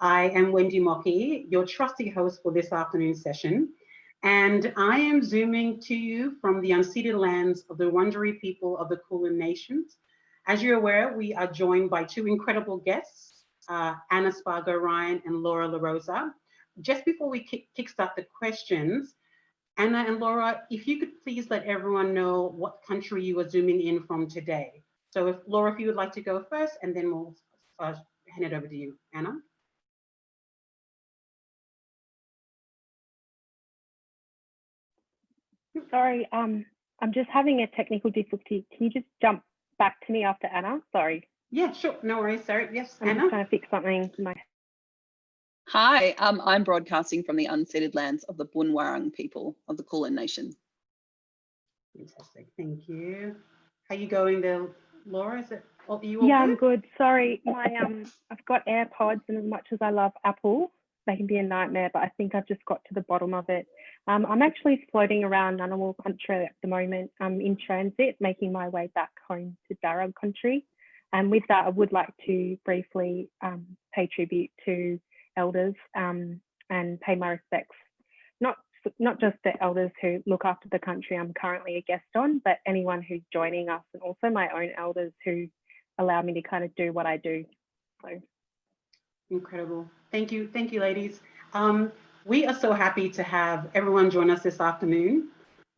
I am Wendy Mocke, your trusty host for this afternoon session, and I am zooming to you from the unceded lands of the Wurundjeri people of the Kulin Nations. As you're aware, we are joined by two incredible guests, Anna Spargo-Ryan and Laura LaRosa. Just before we kickstart the questions, Anna and Laura, if you could please let everyone know what country you are zooming in from today. So if Laura, if you would like to go first, and then we'll hand it over to you, Anna. Sorry, I'm just having a technical difficulty. Can you just jump back to me after Anna? Sorry. Yeah, sure. No worries. Sorry. Yes, I'm Anna. just trying to fix something. Hi, I'm broadcasting from the unceded lands of the Bunwarang people of the Kulin Nation. Fantastic. Thank you. How are you going there, Laura? Is it you all Yeah, good? I'm good. Sorry, I've got AirPods, and as much as I love Apple, they can be a nightmare, but I think I've just got to the bottom of it. I'm actually floating around Ngunnawal country at the moment. I'm in transit, making my way back home to Darug country. And with that, I would like to briefly pay tribute to elders and pay my respects, not just the elders who look after the country I'm currently a guest on, but anyone who's joining us, and also my own elders who allow me to kind of do what I do. So. Incredible. Thank you, ladies. We are so happy to have everyone join us this afternoon.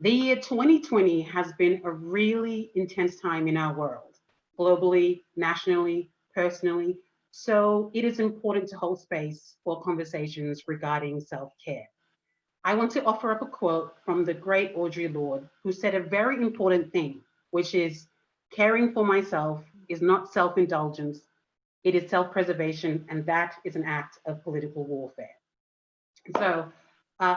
The year 2020 has been a really intense time in our world, globally, nationally, personally. So it is important to hold space for conversations regarding self-care. I want to offer up a quote from the great Audre Lorde, who said a very important thing, which is, caring for myself is not self-indulgence, it is self-preservation, and that is an act of political warfare. So,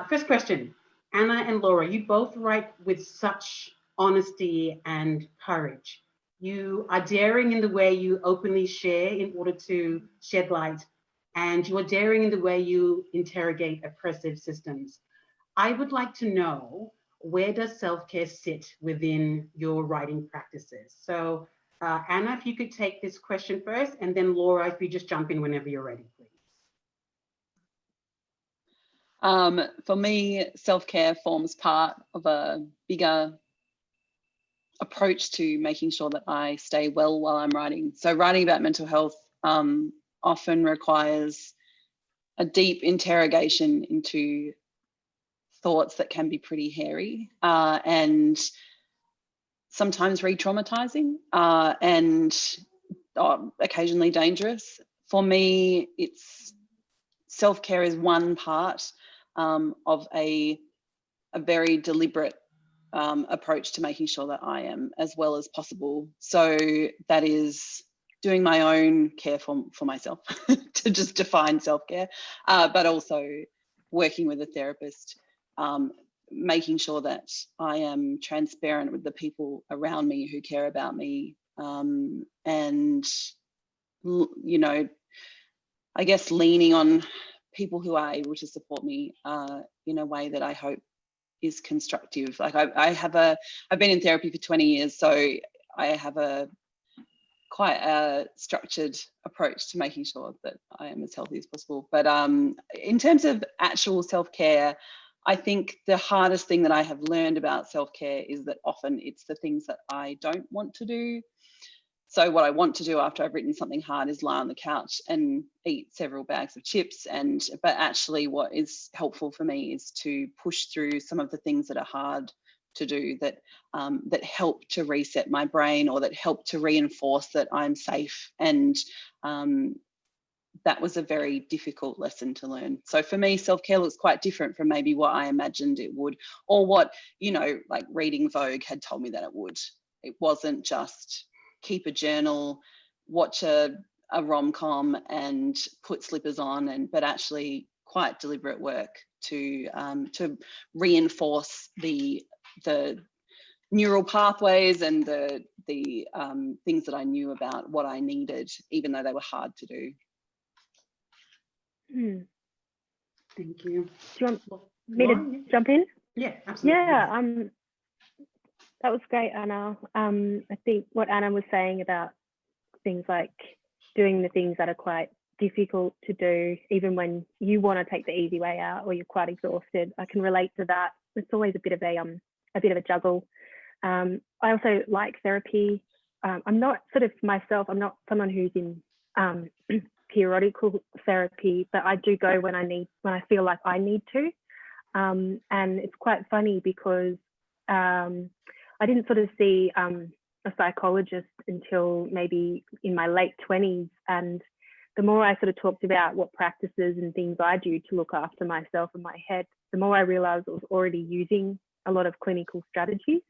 first question, Anna and Laura, you both write with such honesty and courage. You are daring in the way you openly share in order to shed light, and you are daring in the way you interrogate oppressive systems. I would like to know, where does self-care sit within your writing practices? So, Anna, if you could take this question first, and then Laura, if you just jump in whenever you're ready, please. For me, self-care forms part of a bigger approach to making sure that I stay well while I'm writing. So writing about mental health often requires a deep interrogation into thoughts that can be pretty hairy and sometimes re-traumatizing and occasionally dangerous. For me, it's self-care is one part of a very deliberate approach to making sure that I am as well as possible. So that is doing my own care for myself, to just define self-care, but also working with a therapist, making sure that I am transparent with the people around me who care about me, and, you know, I guess leaning on people who are able to support me in a way that I hope is constructive. Like I've been in therapy for 20 years, so I have quite a structured approach to making sure that I am as healthy as possible. But in terms of actual self-care, I think the hardest thing that I have learned about self-care is that often it's the things that I don't want to do. So what I want to do after I've written something hard is lie on the couch and eat several bags of chips. But actually what is helpful for me is to push through some of the things that are hard to do, that help to reset my brain, or that help to reinforce that I'm safe. And that was a very difficult lesson to learn. So for me, self-care looks quite different from maybe what I imagined it would, or what, you know, like reading Vogue had told me that it would. It wasn't just keep a journal, watch a rom-com and put slippers on, but actually quite deliberate work to reinforce the neural pathways and the things that I knew about what I needed, even though they were hard to do. Thank you. Do you want me to jump in? Yeah, absolutely. Yeah, that was great, Anna. I think what Anna was saying about things like doing the things that are quite difficult to do, even when you want to take the easy way out or you're quite exhausted. I can relate to that. It's always a bit of a juggle. I also like therapy. I'm not sort of myself, I'm not someone who's in periodical therapy, but I do go when I feel like I need to. And it's quite funny because I didn't sort of see a psychologist until maybe in my late 20s. And the more I sort of talked about what practices and things I do to look after myself and my head, the more I realized I was already using a lot of clinical strategies.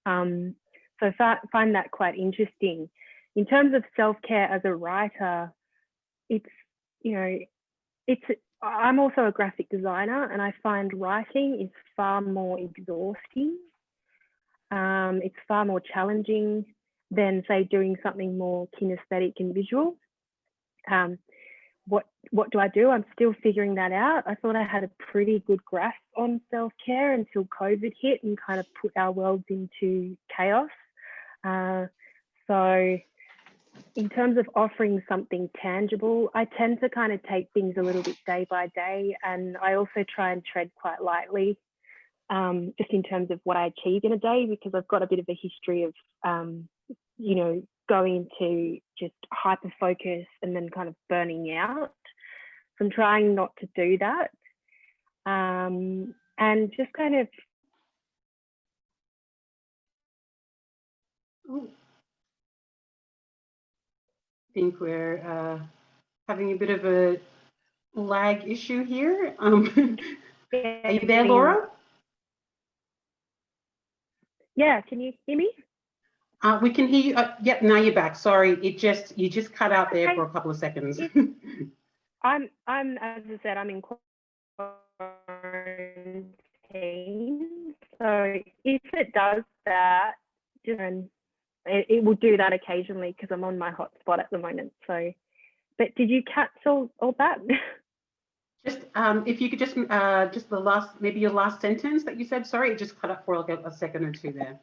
So I find that quite interesting. In terms of self-care as a writer, I'm also a graphic designer, and I find writing is far more exhausting. It's far more challenging than, say, doing something more kinesthetic and visual. What do I do? I'm still figuring that out. I thought I had a pretty good grasp on self-care until COVID hit and kind of put our worlds into chaos. So in terms of offering something tangible, I tend to kind of take things a little bit day by day, and I also try and tread quite lightly, just in terms of what I achieve in a day, because I've got a bit of a history of, going to just hyper focus and then kind of burning out. So I'm trying not to do that, and just kind of. I think we're having a bit of a lag issue here. Are you there, Laura? Yeah, can you hear me? We can hear you. Yep, now you're back. Sorry, you just cut out there for a couple of seconds. I'm as I said, I'm in quarantine. So if it does that, it will do that occasionally because I'm on my hotspot at the moment. So, but did you catch all that? Just if you could just the last, maybe your last sentence that you said. Sorry, it just cut up for like a second or two there.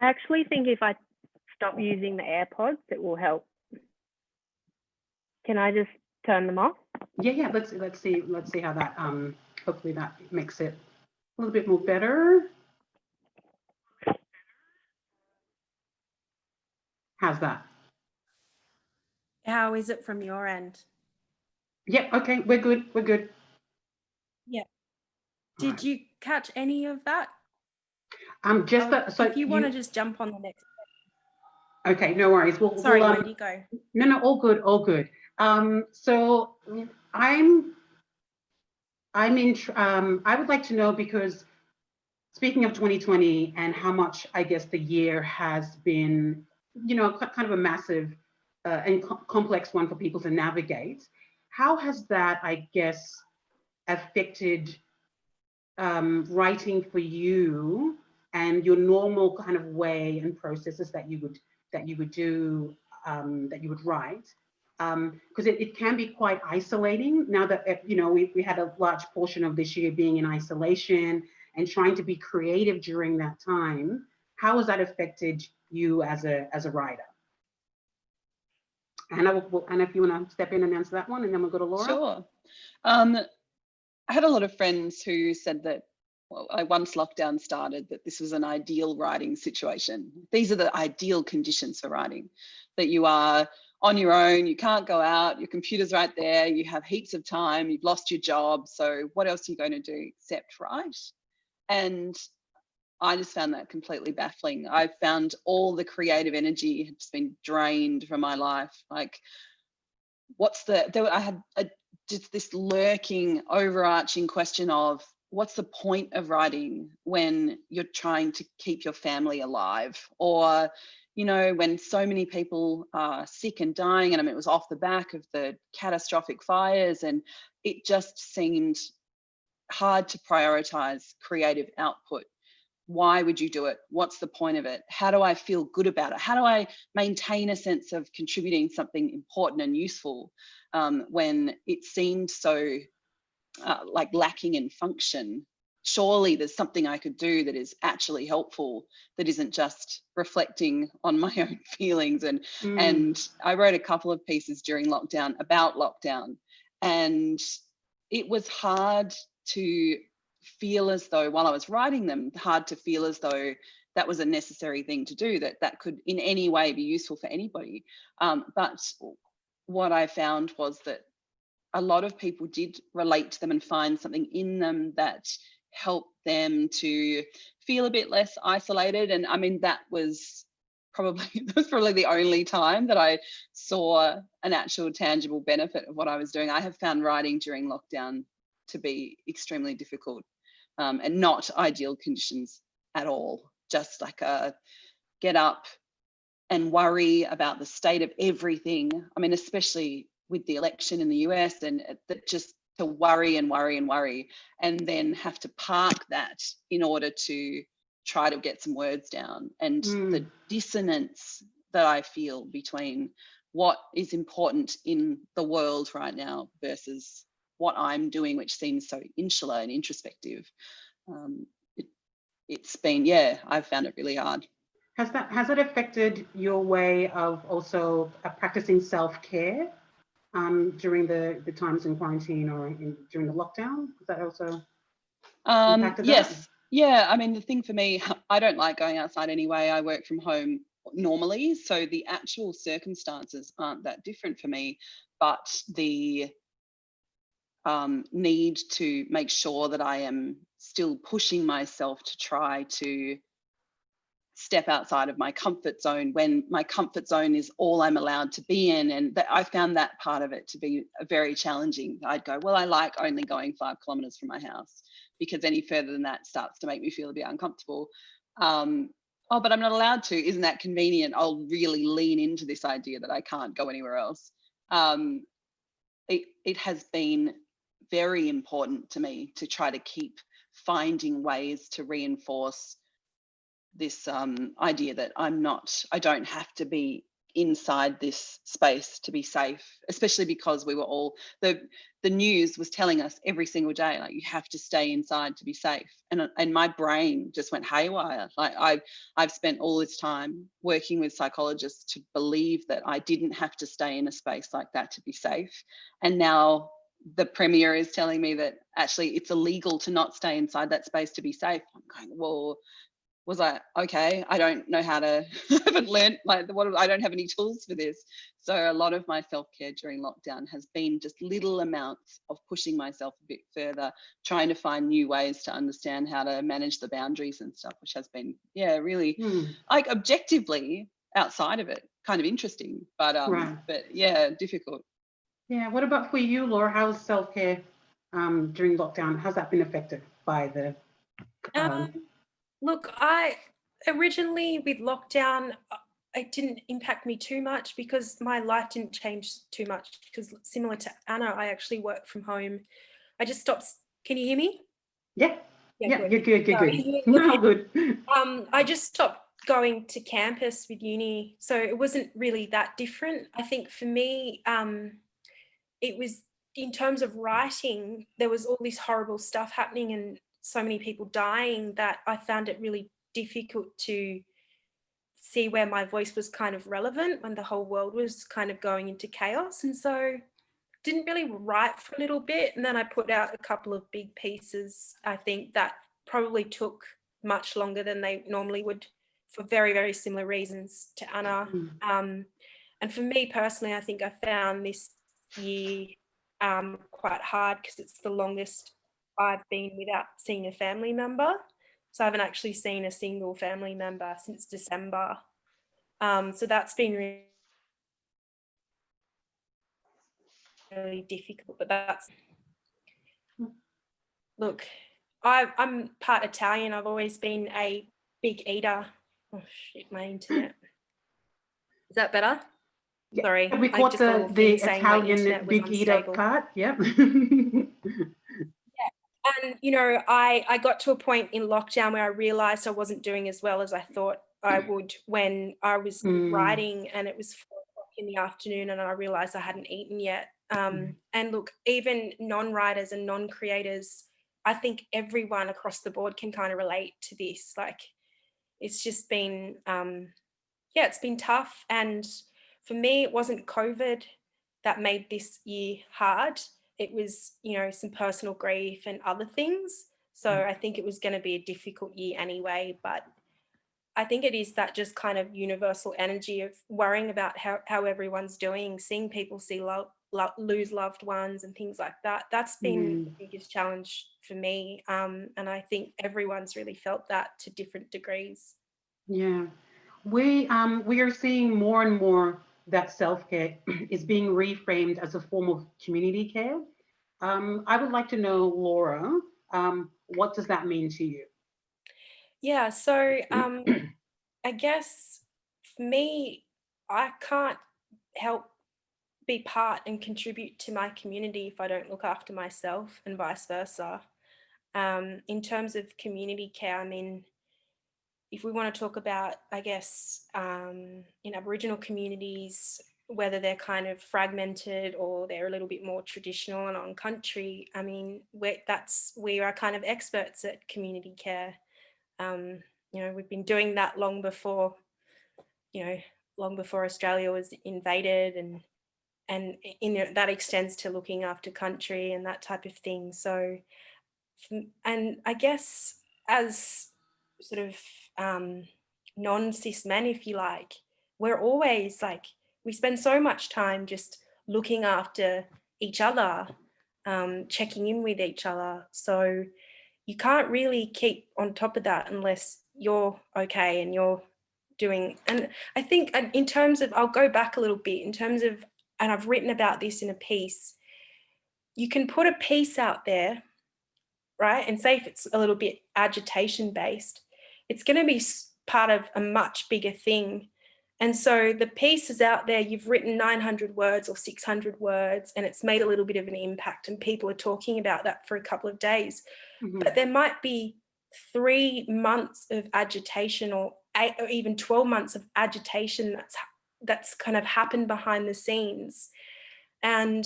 I actually think if I stop using the AirPods, it will help. Can I just turn them off? Yeah. Let's see how that hopefully that makes it a little bit more better. How's that? How is it from your end? Yep. Okay. We're good. Yeah. Did you catch any of that? Just that. So if you want to just jump on the next. Okay. No worries. Sorry, Wendy, go. No. All good. So I would like to know, because speaking of 2020 and how much I guess the year has been, kind of a massive and complex one for people to navigate. How has that, I guess, affected writing for you and your normal kind of way and processes that you would do, that you would write? Because it can be quite isolating now that, we had a large portion of this year being in isolation and trying to be creative during that time. How has that affected you as a writer? Anna, if you want to step in and answer that one, and then we'll go to Laura. Sure. I had a lot of friends who said that, once lockdown started, that this was an ideal writing situation. These are the ideal conditions for writing, that you are on your own, you can't go out, your computer's right there, you have heaps of time, you've lost your job, so what else are you going to do except write? And I just found that completely baffling. I found all the creative energy had just been drained from my life. Like, I had just this lurking, overarching question of, what's the point of writing when you're trying to keep your family alive? Or, when so many people are sick and dying, and I mean, it was off the back of the catastrophic fires, and it just seemed hard to prioritize creative output. Why would you do it? What's the point of it? How do I feel good about it? How do I maintain a sense of contributing something important and useful when it seemed so like lacking in function? surely there's something I could do that is actually helpful, that isn't just reflecting on my own feelings. And I wrote a couple of pieces during lockdown about lockdown, and it was hard to feel as though, while I was writing them, hard to feel as though that was a necessary thing to do, that could in any way be useful for anybody. But what I found was that a lot of people did relate to them and find something in them that helped them to feel a bit less isolated. And I mean, that was probably the only time that I saw an actual tangible benefit of what I was doing. I have found writing during lockdown to be extremely difficult, and not ideal conditions at all. Just like a get up and worry about the state of everything. I mean, especially with the election in the US, and that just to worry and worry and worry, and then have to park that in order to try to get some words down. And the dissonance that I feel between what is important in the world right now versus what I'm doing, which seems so insular and introspective. It's been, I've found it really hard. Has that affected your way of also practicing self-care during the times in quarantine or during the lockdown? Has that also impacted yes. that? Yeah, I mean, the thing for me, I don't like going outside anyway. I work from home normally, so the actual circumstances aren't that different for me, but the need to make sure that I am still pushing myself to try to step outside of my comfort zone when my comfort zone is all I'm allowed to be in. And I found that part of it to be very challenging. I'd go, well, I like only going 5 kilometers from my house, because any further than that starts to make me feel a bit uncomfortable. Oh, but I'm not allowed to. Isn't that convenient? I'll really lean into this idea that I can't go anywhere else. It has been very important to me to try to keep finding ways to reinforce this idea that I don't have to be inside this space to be safe, especially because we were all, the news was telling us every single day, like, you have to stay inside to be safe. And my brain just went haywire. Like I've spent all this time working with psychologists to believe that I didn't have to stay in a space like that to be safe. And now the Premier is telling me that actually it's illegal to not stay inside that space to be safe. I'm going, well, was I okay? I don't know how to. I haven't learned I don't have any tools for this. So a lot of my self-care during lockdown has been just little amounts of pushing myself a bit further, trying to find new ways to understand how to manage the boundaries and stuff, which has been really like objectively outside of it kind of interesting, but difficult. Yeah. What about for you, Laura? How's self-care during lockdown? How's that been affected by the? Look, I originally with lockdown, it didn't impact me too much because my life didn't change too much, because similar to Anna, I actually work from home. I just stopped. Can you hear me? Yeah. Good. You're good. No, good. I just stopped going to campus with uni, so it wasn't really that different. I think for me, it was, in terms of writing, there was all this horrible stuff happening and so many people dying that I found it really difficult to see where my voice was kind of relevant when the whole world was kind of going into chaos. And so didn't really write for a little bit. And then I put out a couple of big pieces, I think, that probably took much longer than they normally would for very, very similar reasons to Anna. And for me personally, I think I found this year quite hard because it's the longest I've been without seeing a family member. So I haven't actually seen a single family member since December. So that's been really difficult, but that's, look, I'm part Italian. I've always been a big eater. Oh shit, my internet. Is that better? Yeah. Sorry. We caught the Italian big eater part. Yep. And, you know, I got to a point in lockdown where I realised I wasn't doing as well as I thought I would when I was writing, and it was 4 o'clock in the afternoon and I realised I hadn't eaten yet. And look, even non-writers and non-creators I think everyone across the board can kind of relate to this. Like, it's just been, yeah, it's been tough. And for me, it wasn't COVID that made this year hard. It was, you know, some personal grief and other things. So I think it was going to be a difficult year anyway, but I think it is that just kind of universal energy of worrying about how everyone's doing, seeing people lose loved ones and things like that. That's been the biggest challenge for me. And I think everyone's really felt that to different degrees. Yeah, we are seeing more and more that self-care is being reframed as a form of community care. I would like to know, Laura, what does that mean to you? Yeah, so I guess for me, I can't help be part and contribute to my community if I don't look after myself, and vice versa. In terms of community care, I mean, if we want to talk about, I guess, in Aboriginal communities, whether they're kind of fragmented or they're a little bit more traditional and on country, I mean, we are kind of experts at community care. You know, we've been doing that long before, you know, long before Australia was invaded, and that extends to looking after country and that type of thing. So, and I guess as sort of non-cis men, if you like, we're always like, we spend so much time just looking after each other, checking in with each other. So you can't really keep on top of that unless you're okay and you're doing. And I think in terms of, I'll go back a little bit in terms of, and I've written about this in a piece, you can put a piece out there, right? And say if it's a little bit agitation based, it's going to be part of a much bigger thing. And so the piece is out there, you've written 900 words or 600 words, and it's made a little bit of an impact, and people are talking about that for a couple of days. But there might be 3 months of agitation, or 8 or even 12 months of agitation that's kind of happened behind the scenes. And,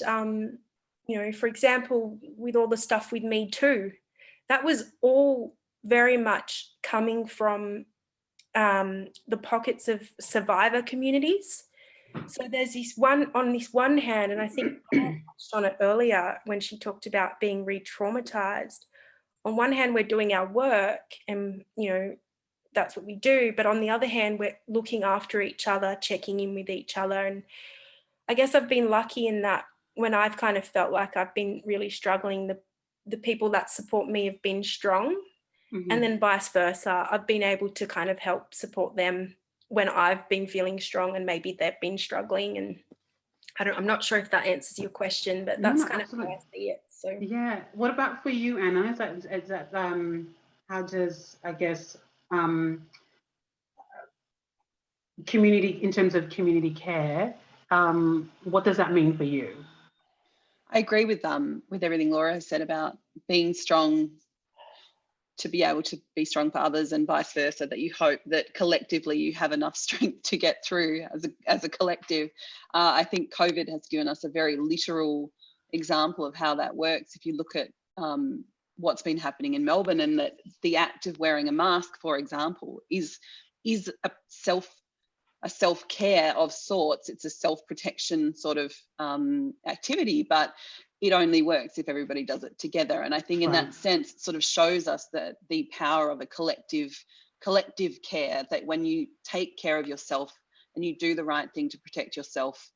you know, for example, with all the stuff with Me Too, that was all very much coming from the pockets of survivor communities. So there's this one, on this one hand, and I think I touched on it earlier when she talked about being re-traumatized. On one hand, we're doing our work and, you know, that's what we do. But on the other hand, we're looking after each other, checking in with each other. And I guess I've been lucky in that when I've kind of felt like I've been really struggling, the people that support me have been strong. And then vice versa, I've been able to kind of help support them when I've been feeling strong and maybe they've been struggling. And I'm not sure if that answers your question, but that's kind of how I see it. So yeah, what about for you, Anna? Is that how does, I guess, community, in terms of community care, what does that mean for you? I agree with everything Laura has said about being strong to be able to be strong for others, and vice versa, that you hope that collectively you have enough strength to get through as a collective. I think COVID has given us a very literal example of how that works. If you look at what's been happening in Melbourne, and that the act of wearing a mask, for example, is a self-care of sorts. It's a self-protection sort of activity, but it only works if everybody does it together. And I think in that sense, it sort of shows us that the power of a collective care, that when you take care of yourself and you do the right thing to protect yourself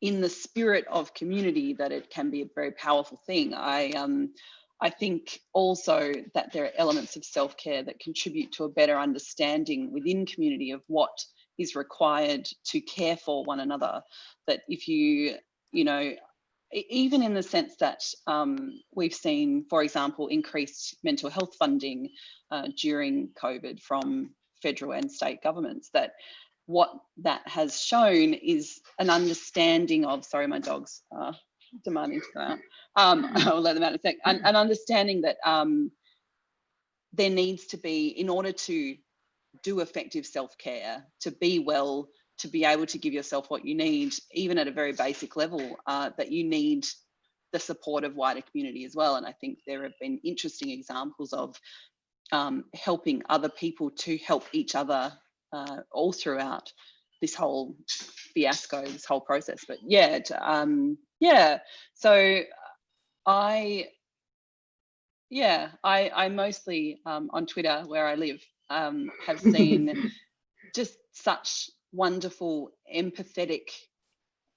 in the spirit of community, that it can be a very powerful thing. I think also that there are elements of self-care that contribute to a better understanding within community of what is required to care for one another. That if you know, even in the sense that we've seen, for example, increased mental health funding during COVID from federal and state governments, that what that has shown is an understanding of, sorry, my dog's demanding to go out. I'll let them out in a sec. An understanding that there needs to be, in order to do effective self-care, to be well, to be able to give yourself what you need, even at a very basic level, that you need the support of wider community as well. And I think there have been interesting examples of helping other people to help each other all throughout this whole fiasco, this whole process. But yeah, so I mostly on Twitter, where I live, have seen just such wonderful, empathetic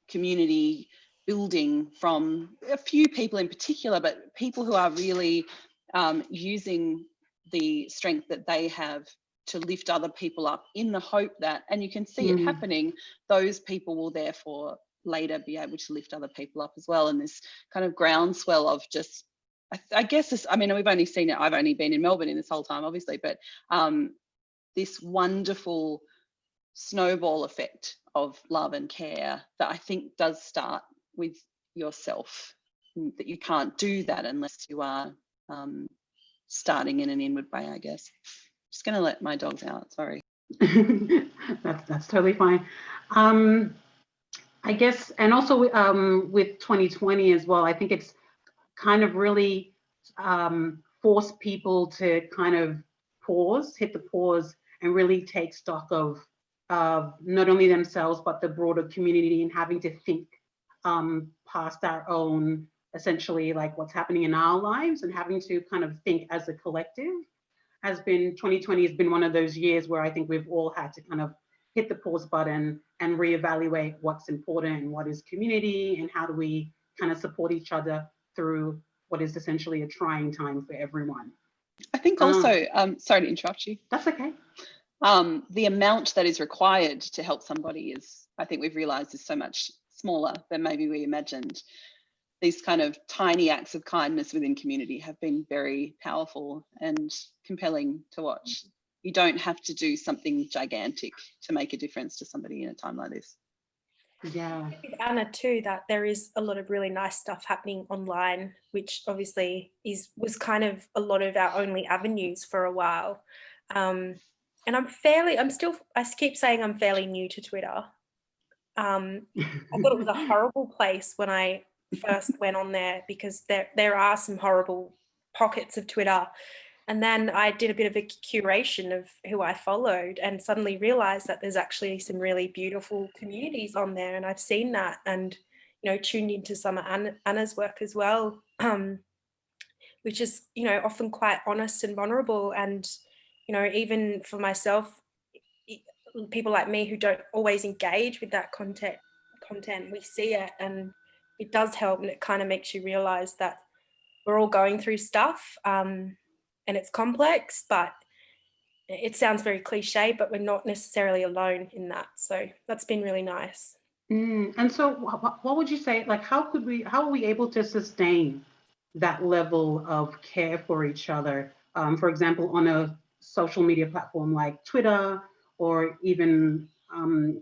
community building from a few people in particular, but people who are really using the strength that they have to lift other people up, in the hope that, and you can see it happening, those people will therefore later be able to lift other people up as well. And this kind of groundswell of just, I guess this, I mean, we've only seen it, I've only been in Melbourne in this whole time, obviously, but this wonderful snowball effect of love and care that I think does start with yourself, that you can't do that unless you are starting in an inward way, I guess. Just going to let my dogs out, sorry. That's totally fine. I guess, and also with 2020 as well, I think it's kind of really forced people to kind of hit the pause and really take stock of not only themselves, but the broader community, and having to think past our own, essentially like what's happening in our lives, and having to kind of think as a collective. 2020 has been one of those years where I think we've all had to kind of hit the pause button and reevaluate what's important and what is community, and how do we kind of support each other through what is essentially a trying time for everyone. I think also, sorry to interrupt you. That's okay. The amount that is required to help somebody is, I think we've realised, is so much smaller than maybe we imagined. These kind of tiny acts of kindness within community have been very powerful and compelling to watch. You don't have to do something gigantic to make a difference to somebody in a time like this. Yeah. With Anna too, that there is a lot of really nice stuff happening online, which obviously was kind of a lot of our only avenues for a while. And I keep saying I'm fairly new to Twitter. I thought it was a horrible place when I first went on there, because there are some horrible pockets of Twitter. And then I did a bit of a curation of who I followed, and suddenly realized that there's actually some really beautiful communities on there. And I've seen that, and, you know, tuned into some of Anna's work as well, which is, you know, often quite honest and vulnerable. And, you know, even for myself, people like me who don't always engage with that content, we see it, and it does help, and it kind of makes you realize that we're all going through stuff, and it's complex, but it sounds very cliche, but we're not necessarily alone in that. So that's been really nice. And so what would you say, like, how are we able to sustain that level of care for each other? For example, on a social media platform like Twitter, or even,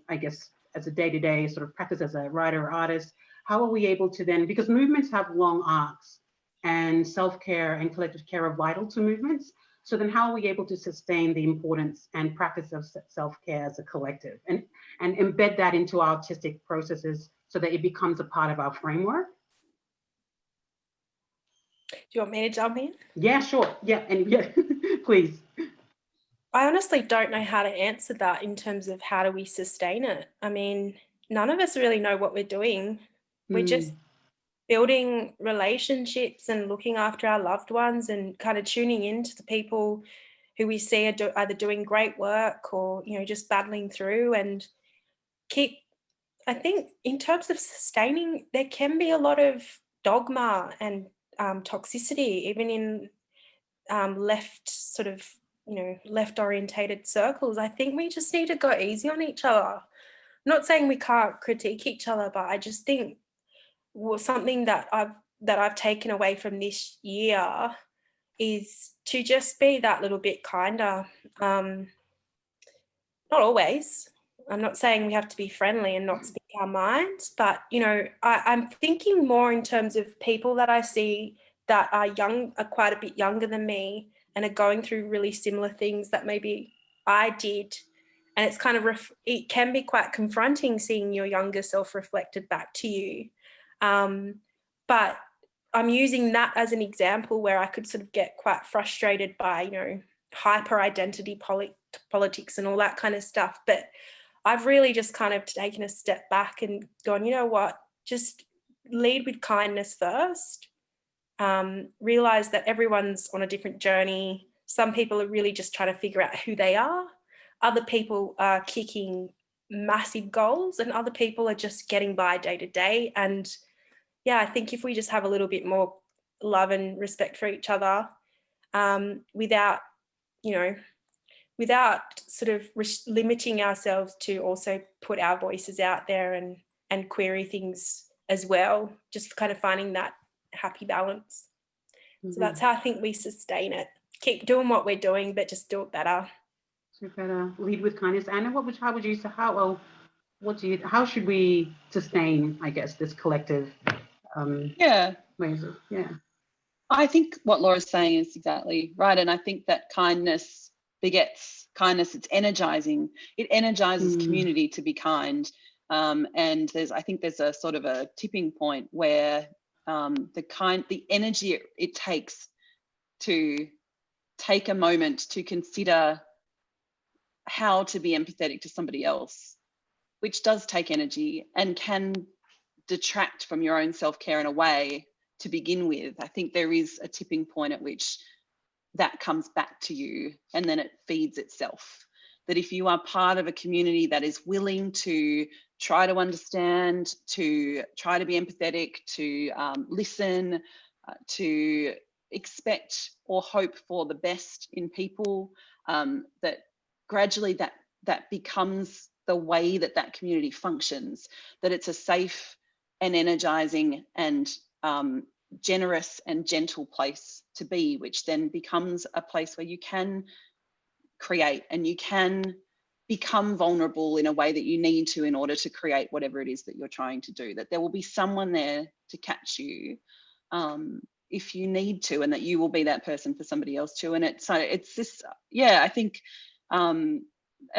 I guess, as a day-to-day sort of practice as a writer or artist, how are we able to then, because movements have long arcs, and self-care and collective care are vital to movements. So then how are we able to sustain the importance and practice of self-care as a collective, and embed that into our artistic processes so that it becomes a part of our framework? Do you want me to jump in? Yeah, sure. Yeah, and yeah, please. I honestly don't know how to answer that in terms of how do we sustain it. I mean, none of us really know what we're doing. We're just building relationships and looking after our loved ones, and kind of tuning into the people who we see are either doing great work or, you know, just battling through, and I think in terms of sustaining, there can be a lot of dogma and toxicity, even in left sort of, you know, left orientated circles. I think we just need to go easy on each other. I'm not saying we can't critique each other, but I just think something that I've taken away from this year is to just be that little bit kinder. Not always. I'm not saying we have to be friendly and not speak our minds, but, you know, I'm thinking more in terms of people that I see that are quite a bit younger than me, and are going through really similar things that maybe I did. And it's kind of, it can be quite confronting seeing your younger self reflected back to you. But I'm using that as an example where I could sort of get quite frustrated by, you know, hyper identity politics and all that kind of stuff. But I've really just kind of taken a step back and gone, you know what, just lead with kindness first. Realize that everyone's on a different journey. Some people are really just trying to figure out who they are. Other people are kicking massive goals, and other people are just getting by day to day. And yeah, I think if we just have a little bit more love and respect for each other, without, you know, without sort of limiting ourselves to also put our voices out there and query things as well, just kind of finding that happy balance. Mm-hmm. So that's how I think we sustain it. Keep doing what we're doing, but just do it better. Do better. Lead with kindness. Anna, how should we sustain, I guess, this collective ways of, I think what Laura's saying is exactly right. And I think that kindness begets kindness. It's energizing. It energizes community to be kind. And I think there's a sort of a tipping point where the energy it takes to take a moment to consider how to be empathetic to somebody else, which does take energy and can detract from your own self-care in a way to begin with. I think there is a tipping point at which that comes back to you and then it feeds itself. That if you are part of a community that is willing to try to understand, to try to be empathetic, to listen, to expect or hope for the best in people, that gradually that becomes the way that community functions, that it's a safe and energizing and generous and gentle place to be, which then becomes a place where you can create and you can become vulnerable in a way that you need to in order to create whatever it is that you're trying to do, that there will be someone there to catch you if you need to, and that you will be that person for somebody else too. And it's this, I think, and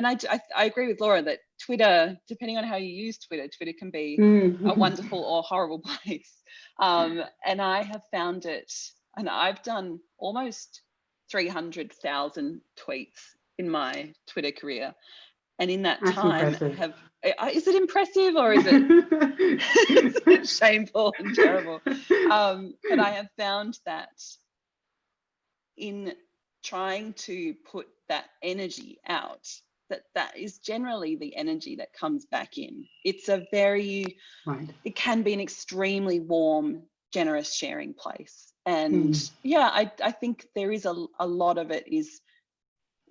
I agree with Laura that Twitter, depending on how you use Twitter can be a wonderful or horrible place. And I have found it, and I've done almost 300,000 tweets in my Twitter career. And in that time, is it impressive or is it shameful and terrible? But I have found that in trying to put that energy out, that is generally the energy that comes back in. It's a very, it can be an extremely warm, generous sharing place. And I think there is a lot of it is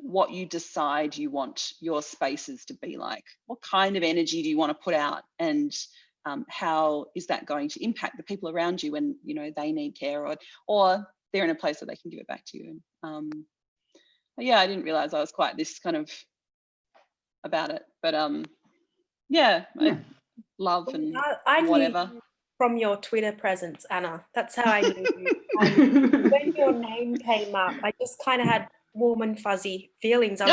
what you decide you want your spaces to be like. What kind of energy do you want to put out, and how is that going to impact the people around you when, you know, they need care or they're in a place where they can give it back to you. And I didn't realize I was quite this kind of about it, but I love and I whatever. Knew from your Twitter presence, Anna, that's how I knew you. When your name came up, I just kind of had warm and fuzzy feelings. I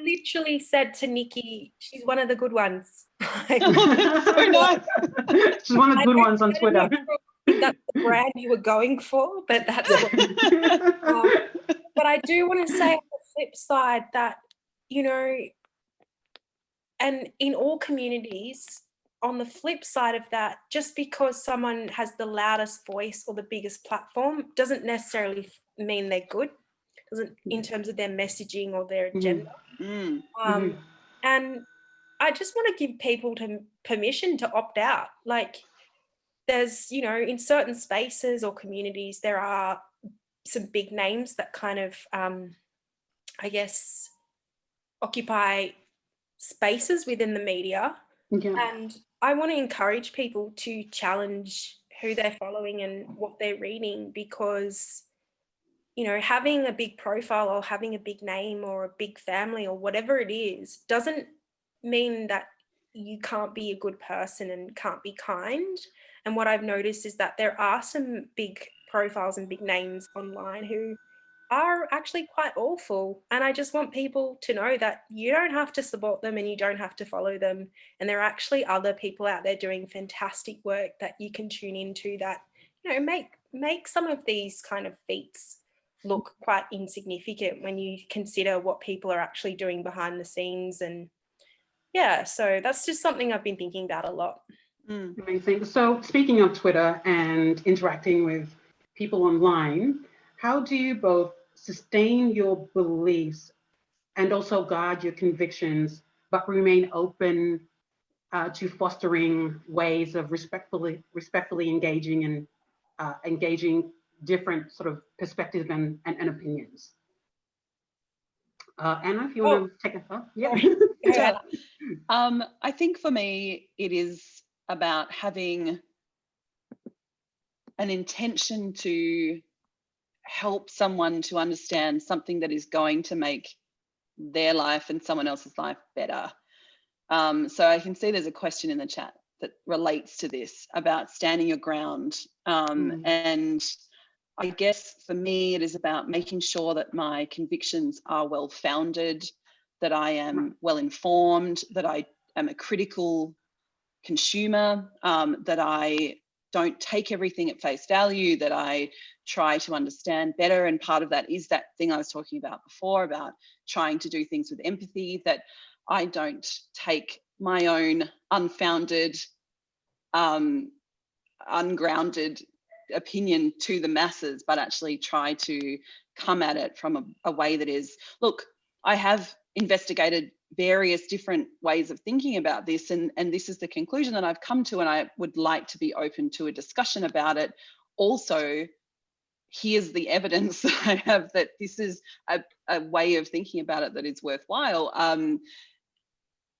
literally said to Nikki, she's one of the good ones. That's so nice. She's one of the good ones on Twitter. That's the brand you were going for, but that's what. But I do want to say on the flip side that, you know, and in all communities, on the flip side of that, just because someone has the loudest voice or the biggest platform doesn't necessarily mean they're good, in terms of their messaging or their agenda. And I just want to give people permission to opt out. Like, there's, you know, in certain spaces or communities, there are some big names that kind of, I guess, occupy spaces within the media. And I want to encourage people to challenge who they're following and what they're reading, because, you know, having a big profile or having a big name or a big family or whatever it is doesn't mean that you can't be a good person and can't be kind. And what I've noticed is that there are some big profiles and big names online who are actually quite awful. And I just want people to know that you don't have to support them and you don't have to follow them. And there are actually other people out there doing fantastic work that you can tune into that make some of these kind of feats look quite insignificant when you consider what people are actually doing behind the scenes. And yeah, so that's just something I've been thinking about a lot. Amazing. So speaking of Twitter and interacting with people online, how do you both sustain your beliefs and also guard your convictions, but remain open to fostering ways of respectfully engaging and engaging different sort of perspectives and opinions? Anna, if you want to take a thought. Yeah. Yeah. I think for me, it is about having an intention to help someone to understand something that is going to make their life and someone else's life better. So I can see there's a question in the chat that relates to this about standing your ground. And I guess for me, it is about making sure that my convictions are well-founded, that I am well-informed, that I am a critical consumer, that I don't take everything at face value, that I try to understand better. And part of that is that thing I was talking about before, about trying to do things with empathy, that I don't take my own unfounded, ungrounded opinion to the masses, but actually try to come at it from a way that is, look, I have investigated various different ways of thinking about this, and this is the conclusion that I've come to, and I would like to be open to a discussion about it. Also, here's the evidence that I have that this is a way of thinking about it that is worthwhile.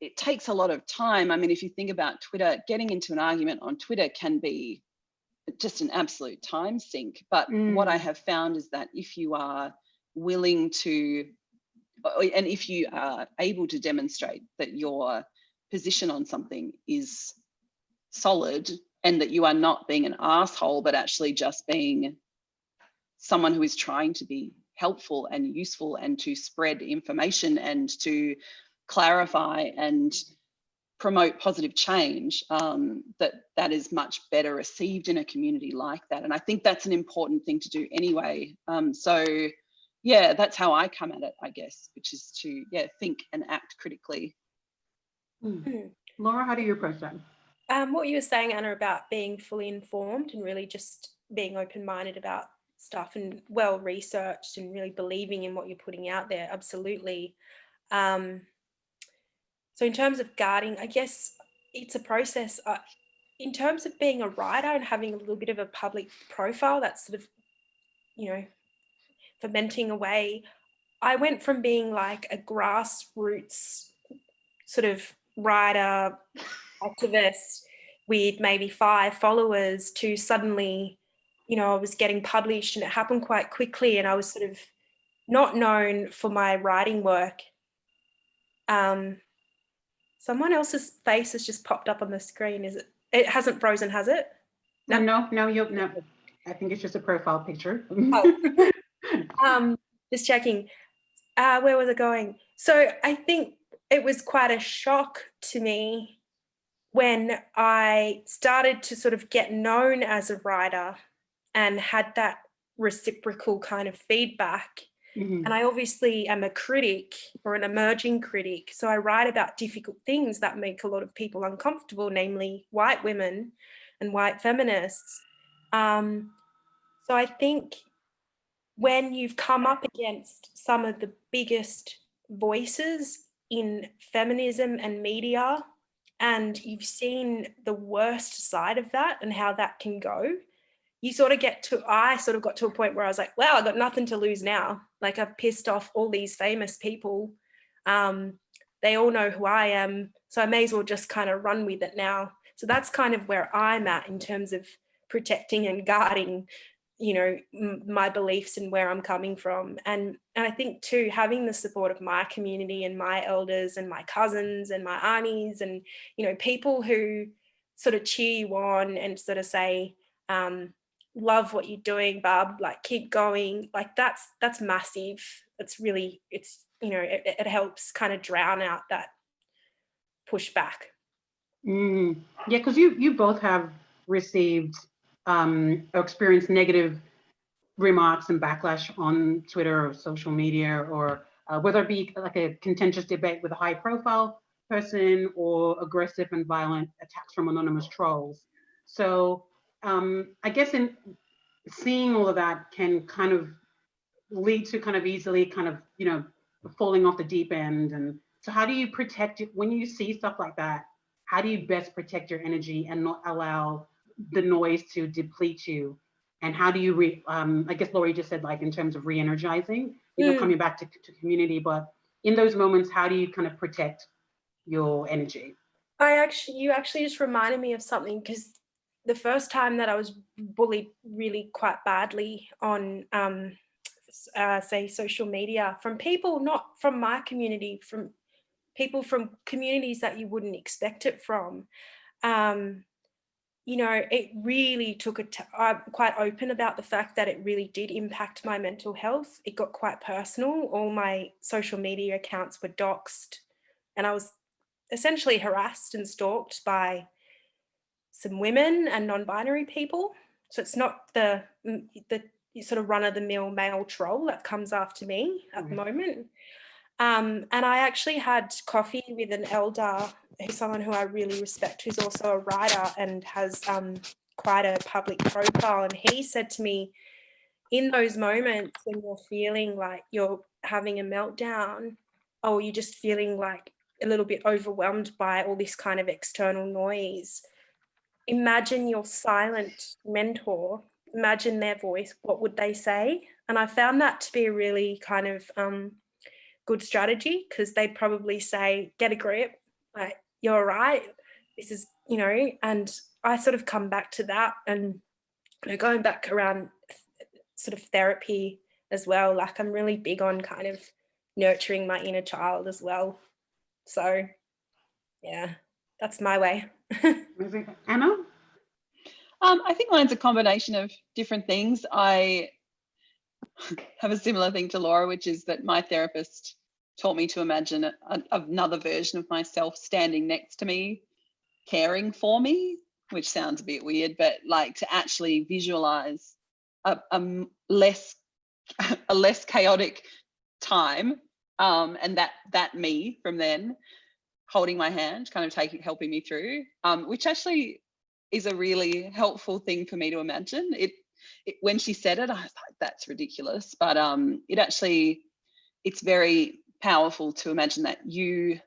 It takes a lot of time. I mean, if you think about Twitter, getting into an argument on Twitter can be just an absolute time sink. But what I have found is that if you are willing to, and if you are able to demonstrate that your position on something is solid and that you are not being an asshole, but actually just being someone who is trying to be helpful and useful and to spread information and to clarify and promote positive change, that is much better received in a community like that. And I think that's an important thing to do anyway. So yeah, that's how I come at it, I guess, which is to think and act critically. Laura, how do you approach that? What you were saying, Anna, about being fully informed and really just being open-minded about stuff and well-researched and really believing in what you're putting out there, absolutely. So in terms of guarding, I guess it's a process. In terms of being a writer and having a little bit of a public profile, that's sort of, fermenting away. I went from being like a grassroots sort of writer, activist with maybe 5 followers to suddenly, I was getting published, and it happened quite quickly, and I was sort of not known for my writing work. Someone else's face has just popped up on the screen. It hasn't frozen, has it? No. I think it's just a profile picture. Just checking. Where was it going? So I think it was quite a shock to me when I started to sort of get known as a writer and had that reciprocal kind of feedback. And I obviously am a critic or an emerging critic. So I write about difficult things that make a lot of people uncomfortable, namely white women and white feminists. So I think when you've come up against some of the biggest voices in feminism and media, and you've seen the worst side of that and how that can go, I sort of got to a point where I was like, wow, I've got nothing to lose now. Like, I've pissed off all these famous people. They all know who I am. So I may as well just kind of run with it now. So that's kind of where I'm at in terms of protecting and guarding, my beliefs and where I'm coming from. And I think too, having the support of my community and my elders and my cousins and my aunties and, people who sort of cheer you on and sort of say, love what you're doing, Barb, like keep going, like that's massive. It's really, it helps kind of drown out that pushback. Yeah, because you both have received or experience negative remarks and backlash on Twitter or social media, or whether it be like a contentious debate with a high profile person or aggressive and violent attacks from anonymous trolls. So I guess in seeing all of that can kind of lead to kind of easily kind of, you know, falling off the deep end. And so how do you protect it when you see stuff like that? How do you best protect your energy and not allow the noise to deplete you? And how do you I guess Laurie just said, like, in terms of re-energizing, you know, coming back to community, but in those moments, how do you kind of protect your energy? You actually just reminded me of something, because the first time that I was bullied really quite badly on say social media from people not from my community, from people from communities that you wouldn't expect it from, you know, it really took I'm quite open about the fact that it really did impact my mental health. It got quite personal. All my social media accounts were doxed, and I was essentially harassed and stalked by some women and non-binary people. So it's not the sort of run-of-the-mill male troll that comes after me at the moment. And I actually had coffee with an elder, who's someone who I really respect, who's also a writer and has quite a public profile. And he said to me, in those moments when you're feeling like you're having a meltdown, or you're just feeling like a little bit overwhelmed by all this kind of external noise, imagine your silent mentor, imagine their voice, what would they say? And I found that to be a really kind of good strategy, because they'd probably say, get a grip, like, you're right, this is, you know, and I sort of come back to that. And, you know, going back around sort of therapy as well, like, I'm really big on kind of nurturing my inner child as well. So yeah, that's my way. Anna? I think mine's a combination of different things. I have a similar thing to Laura, which is that my therapist taught me to imagine another version of myself standing next to me, caring for me, which sounds a bit weird, but like to actually visualize a less chaotic time, and that me from then holding my hand, kind of helping me through, which actually is a really helpful thing for me to imagine. It when she said it, I was like, that's ridiculous, but it's very powerful to imagine that you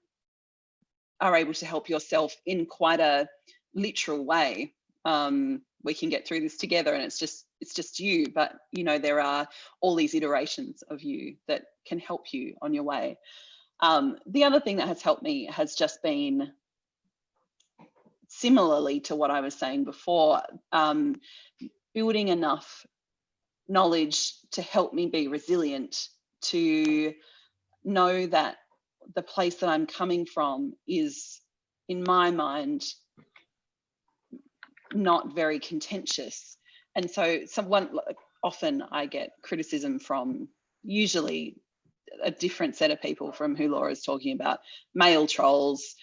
are able to help yourself in quite a literal way. We can get through this together, and it's just you, but you know, there are all these iterations of you that can help you on your way. The other thing that has helped me has just been, similarly to what I was saying before, building enough knowledge to help me be resilient, to know that the place that I'm coming from is, in my mind, not very contentious. And so often I get criticism from usually a different set of people from who Laura's talking about, male trolls,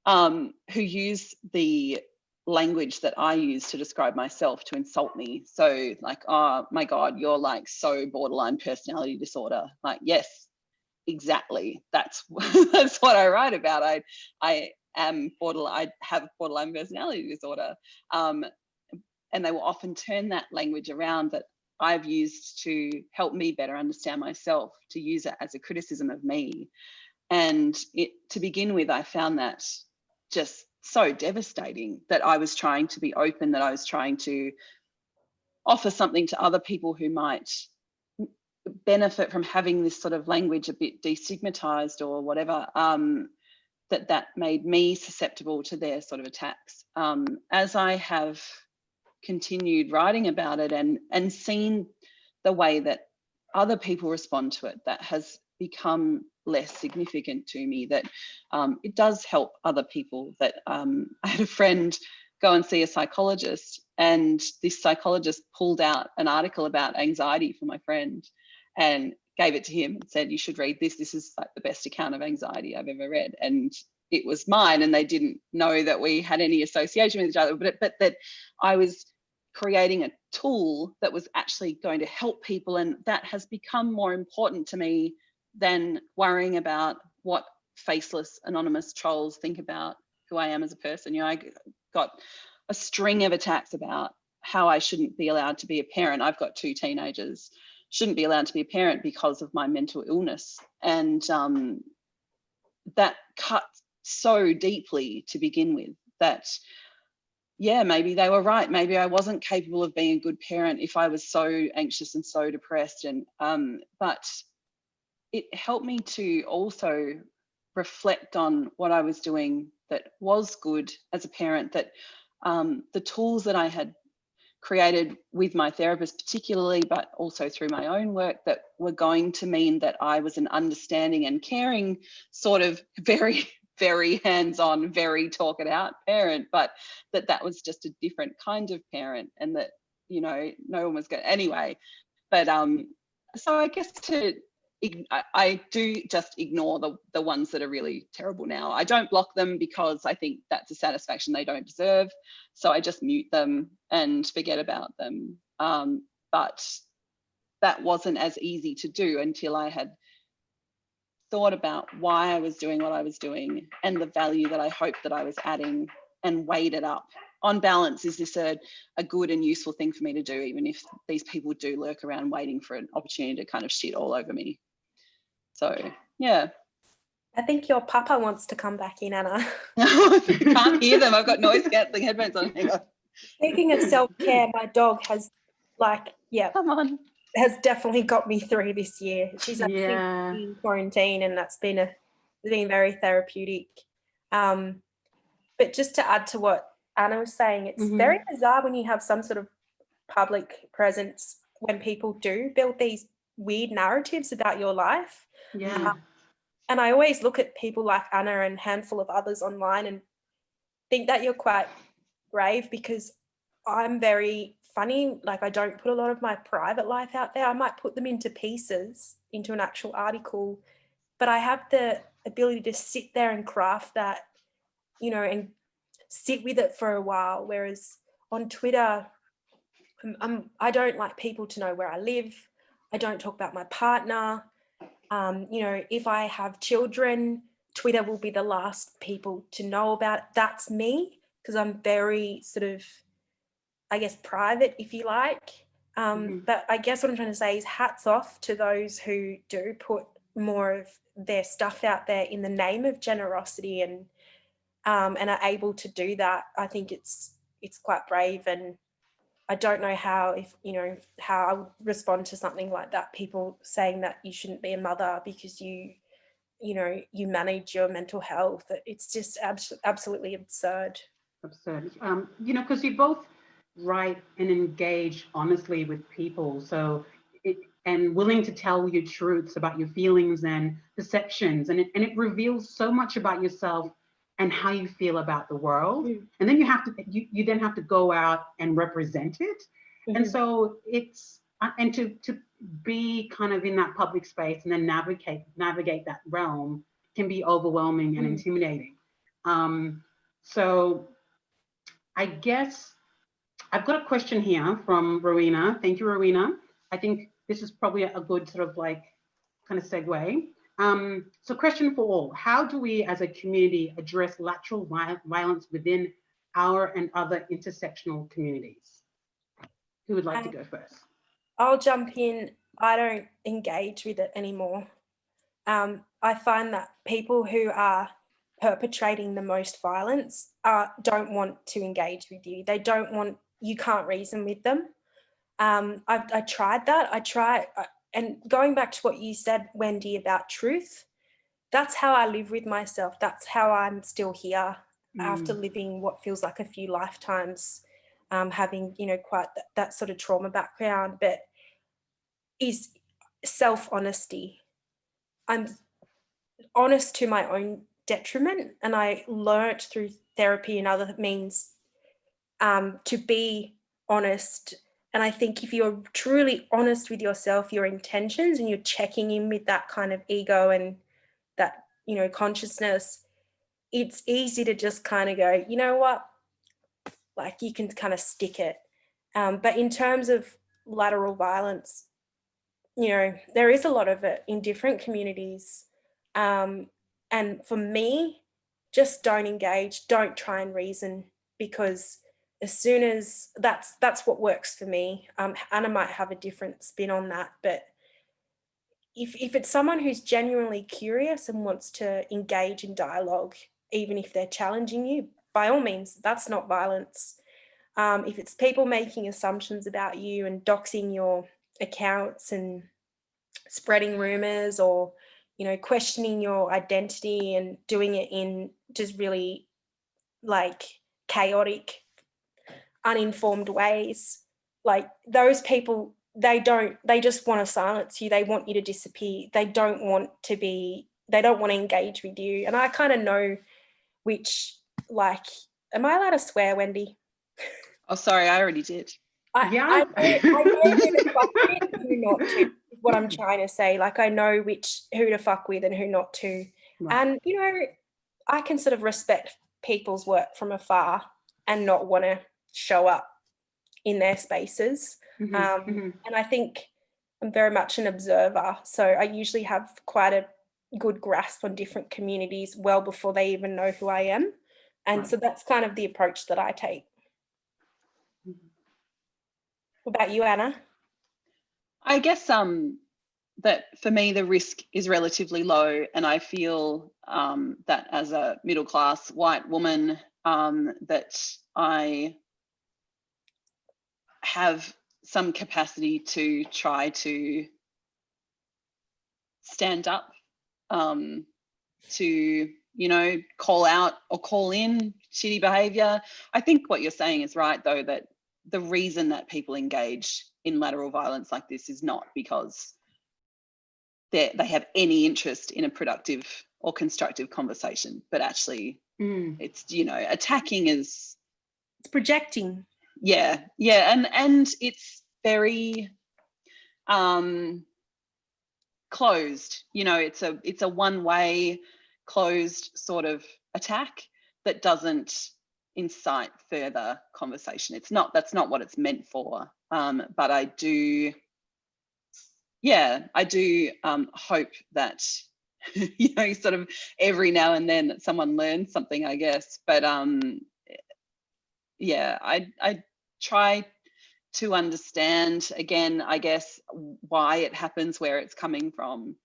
who use the language that I use to describe myself to insult me. So like, oh my God, you're like so borderline personality disorder. Like, yes, exactly. That's that's what I write about. I am borderline. I have borderline personality disorder. And they will often turn that language around that I've used to help me better understand myself, to use it as a criticism of me. And to begin with, I found that just so devastating, that I was trying to be open, that I was trying to offer something to other people who might benefit from having this sort of language a bit destigmatized or whatever, that made me susceptible to their sort of attacks. As I have continued writing about it and seen the way that other people respond to it, that has become less significant to me, that it does help other people. That I had a friend go and see a psychologist, and this psychologist pulled out an article about anxiety for my friend and gave it to him and said, you should read this. This is like the best account of anxiety I've ever read. And it was mine, and they didn't know that we had any association with each other, but that I was creating a tool that was actually going to help people. And that has become more important to me than worrying about what faceless anonymous trolls think about who I am as a person. I got a string of attacks about how I shouldn't be allowed to be a parent. I've got 2 teenagers, shouldn't be allowed to be a parent because of my mental illness. And that cut so deeply to begin with that, yeah, maybe they were right. Maybe I wasn't capable of being a good parent if I was so anxious and so depressed. And but it helped me to also reflect on what I was doing that was good as a parent, that the tools that I had created with my therapist particularly, but also through my own work, that were going to mean that I was an understanding and caring sort of very, very hands-on, very talk it out parent, but that was just a different kind of parent, and that, no one was going anyway. But so I guess I do just ignore the ones that are really terrible now. I don't block them because I think that's a satisfaction they don't deserve. So I just mute them and forget about them. But that wasn't as easy to do until I had thought about why I was doing what I was doing and the value that I hoped that I was adding, and weighed it up. On balance, is this a good and useful thing for me to do, even if these people do lurk around waiting for an opportunity to kind of shit all over me? So, yeah. I think your papa wants to come back in, Anna. Can't hear them. I've got noise cancelling headphones on. Hang on. Speaking of self-care, my dog has Come on. has definitely got me through this year. She's actually Yeah. in quarantine, and that's been very therapeutic. But just to add to what Anna was saying, it's very bizarre when you have some sort of public presence, when people do build these weird narratives about your life. Yeah. And I always look at people like Anna and a handful of others online and think that you're quite brave, because I'm very funny. Like, I don't put a lot of my private life out there. I might put them into pieces, into an actual article, but I have the ability to sit there and craft that, and sit with it for a while. Whereas on Twitter, I don't like people to know where I live. I don't talk about my partner. If I have children, Twitter will be the last people to know about it. That's me, because I'm very sort of, I guess, private, if you like. But I guess what I'm trying to say is hats off to those who do put more of their stuff out there in the name of generosity, and are able to do that. I think it's quite brave, and I don't know how I would respond to something like that. People saying that you shouldn't be a mother because you manage your mental health. It's just absolutely absurd. Absurd. Because you both write and engage honestly with people, and willing to tell your truths about your feelings and perceptions, and it reveals so much about yourself and how you feel about the world. And then you then have to go out and represent it. And so it's, and to be kind of in that public space and then navigate that realm can be overwhelming and intimidating. So I guess I've got a question here from Rowena. Thank you, Rowena. I think this is probably a good sort of like kind of segue. So question for all: how do we as a community address lateral violence within our and other intersectional communities? Who would like to go first? I'll jump in. I don't engage with it anymore. I find that people who are perpetrating the most violence don't want to engage with you. You can't reason with them. I tried that. And going back to what you said, Wendy, about truth, that's how I live with myself. That's how I'm still here after living what feels like a few lifetimes, having, quite that sort of trauma background, but is self-honesty. I'm honest to my own detriment, and I learnt through therapy and other means to be honest. And I think if you're truly honest with yourself, your intentions, and you're checking in with that kind of ego and that, consciousness, it's easy to just kind of go, you know what, like, you can kind of stick it. But in terms of lateral violence, you know, there is a lot of it in different communities. And for me, just don't engage, don't try and reason, because as soon as that's what works for me. Anna might have a different spin on that, but if it's someone who's genuinely curious and wants to engage in dialogue, even if they're challenging you, by all means, that's not violence. If it's people making assumptions about you and doxing your accounts and spreading rumors, or, you know, questioning your identity and doing it in just really like chaotic, uninformed ways, like those people, they just want to silence you. They want you to disappear. They don't want to engage with you. And I kind of know which, like, am I allowed to swear, Wendy? Oh, sorry, I already did. I know who to fuck with and who not to, is what I'm trying to say. Like, I know who to fuck with and who not to. Right. And, you know, I can sort of respect people's work from afar and not want to show up in their spaces. And I think I'm very much an observer. So I usually have quite a good grasp on different communities well before they even know who I am. And so that's kind of the approach that I take. What about you, Anna? I guess that for me the risk is relatively low, and I feel that as a middle class white woman that I have some capacity to try to stand up, to, you know, call out or call in shitty behaviour. I think what you're saying is right, though, that the reason that people engage in lateral violence like this is not because they have any interest in a productive or constructive conversation, but actually it's, you know, attacking is... It's projecting. Yeah, and it's very closed. You know, it's a one-way closed sort of attack that doesn't incite further conversation. That's not what it's meant for. But I do hope that you know, sort of every now and then that someone learns something, I guess. But I try to understand, again, I guess, why it happens, where it's coming from,